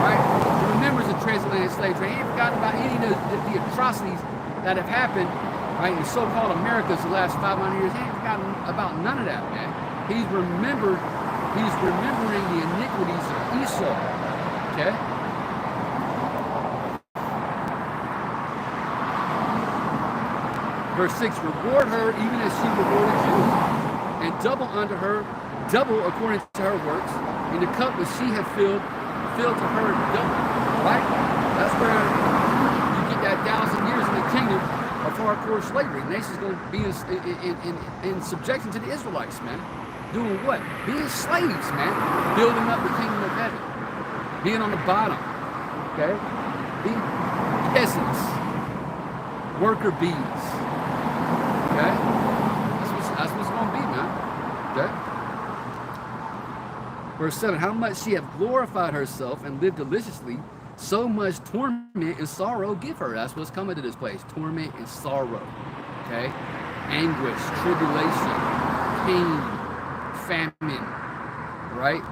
S1: Right? He remembers the transatlantic slave trade. He ain't forgotten about any of the atrocities that have happened, right, in so-called Americas the last 500 years. He ain't forgotten about none of that, man. He's remembering the iniquities of Esau. Okay? Verse 6, reward her even as she rewarded you, and double unto her, double according to her works, and the cup which she had filled to her double. Right? That's where you get that 1,000 years in the kingdom of hardcore slavery. The nation's going to be in subjection to the Israelites, man. Doing what? Being slaves, man. Building up the kingdom of heaven. Being on the bottom. Okay? Being peasants. Worker bees. Okay? That's what's going to be, man. Okay? Verse 7, how much she hath glorified herself and lived deliciously, so much torment and sorrow give her. That's what's coming to this place. Torment and sorrow. Okay? Anguish, tribulation, pain, famine. Right?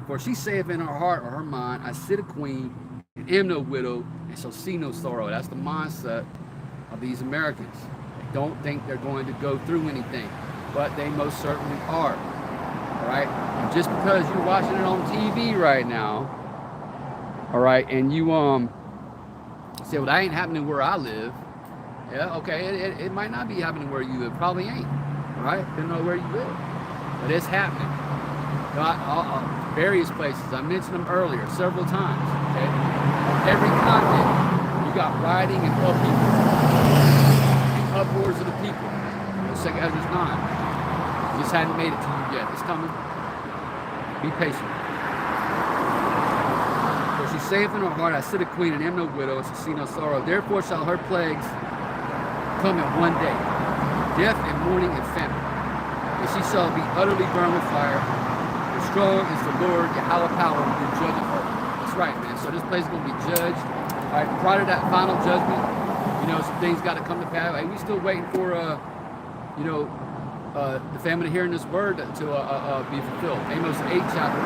S1: For she saith in her heart or her mind, I sit a queen, and am no widow, and shall see no sorrow. That's the mindset of these Americans. They don't think they're going to go through anything, but they most certainly are. All right? And just because you're watching it on TV right now, all right, and you say, well, that ain't happening where I live. Yeah, okay, it might not be happening where you live. Probably ain't. All right? Didn't know where you live. But it's happening. Various places. I mentioned them earlier several times. Okay? On every continent, you got rioting and upheaval. And uproars of the people. Second Ezra's 9. Just hadn't made it to you yet. It's coming. Be patient. For she saith in her heart, I sit a queen and am no widow, and shall see no sorrow. Therefore shall her plagues come in one day, death and mourning and famine. And she shall be utterly burned with fire. Strong is the Lord, Yahweh power, who judgeth her. That's right, man. So this place is going to be judged. All right, prior to that final judgment, you know, some things got to come to pass. Hey, we still waiting for, the famine of hearing this word to be fulfilled. Amos 8 chapter,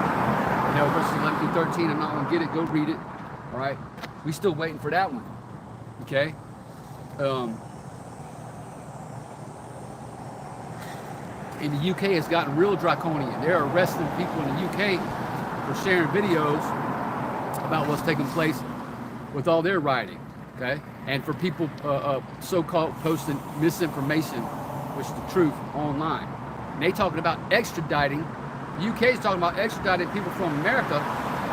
S1: verses 11 through 13. I'm not going to get it. Go read it. All right. We still waiting for that one. Okay. In the UK, it's gotten real draconian. They're arresting people in the UK for sharing videos about what's taking place with all their rioting, okay? And for people so-called posting misinformation, which is the truth, online. And they talking about extraditing. The UK is talking about extraditing people from America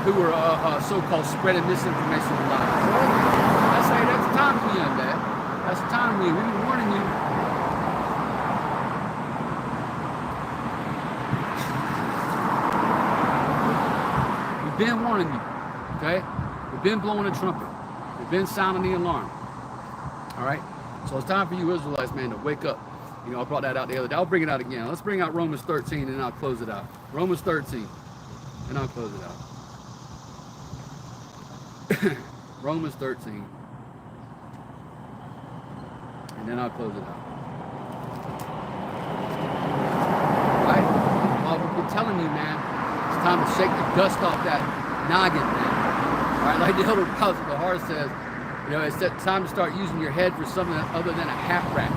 S1: who are so-called spreading misinformation and lies. I say that's the time we in, man. That's the time we in. We've been warning you. We've been warning you, okay? We've been blowing the trumpet. We've been sounding the alarm, all right? So it's time for you Israelites, man, to wake up. You know, I brought that out the other day. I'll bring it out again. Let's bring out Romans 13 and I'll close it out. Romans 13 and I'll close it out. Romans 13 and then I'll close it out. Right? Well, we've been telling you, man, it's time to shake the dust off that noggin, man. All right, like the elder Pastor Bahar says, you know, it's time to start using your head for something other than a hat rack.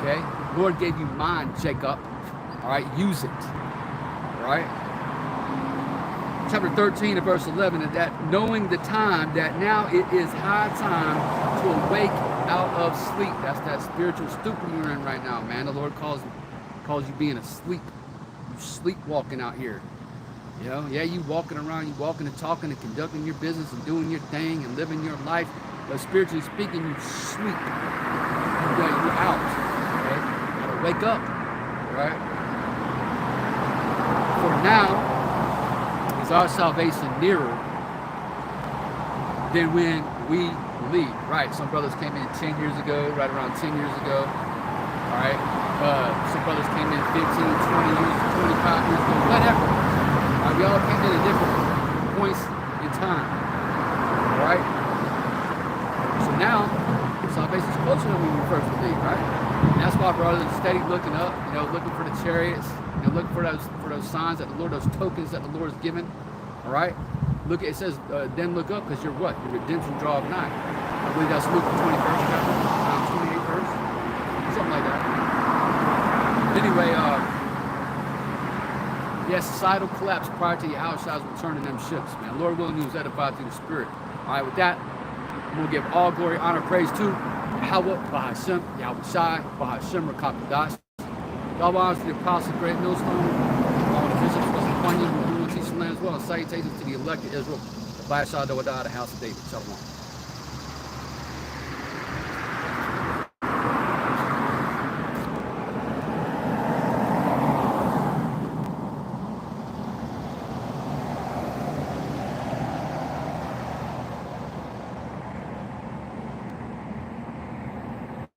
S1: Okay? Lord gave you mind, Jacob. All right, use it. All right? Chapter 13 and verse 11, and that knowing the time, that now it is high time to awake out of sleep. That's that spiritual stupor you're in right now, man. The Lord calls you being asleep. You sleepwalking out here. You know, yeah, you walking around, you walking and talking and conducting your business and doing your thing and living your life, but spiritually speaking, you sleep. You're out. Okay? You gotta wake up. Right? For now is our salvation nearer than when we believe. Right? Some brothers came in 10 years ago, right around 10 years ago. All right? Some brothers came in 15, 20 years, 25 years ago, whatever. We all came in at different points in time. All right? So now, salvation is closer than when we first believed, right? And that's why brothers are steady looking up, you know, looking for the chariots, you know, looking for those signs that the Lord, those tokens that the Lord has given. All right? Look, it says, then look up, because you're what? Your redemption draweth nigh. I believe that's Luke the 21st chapter, 28th verse, something like that. Anyway, yes, societal collapse prior to Yahawshi's return in them ships, man. Lord willing, he was edified through the Spirit. All right, with that, I'm going to give all glory, honor, praise to Yahweh, Bahashem, Yahawshi, Bahashem, Rakakadash. God honors to the apostle, great millstone, all the bishops, was upon you, who rule and teach the land as well. And salutations to the elected Israel, the Bahashah, the house of David. Shalom.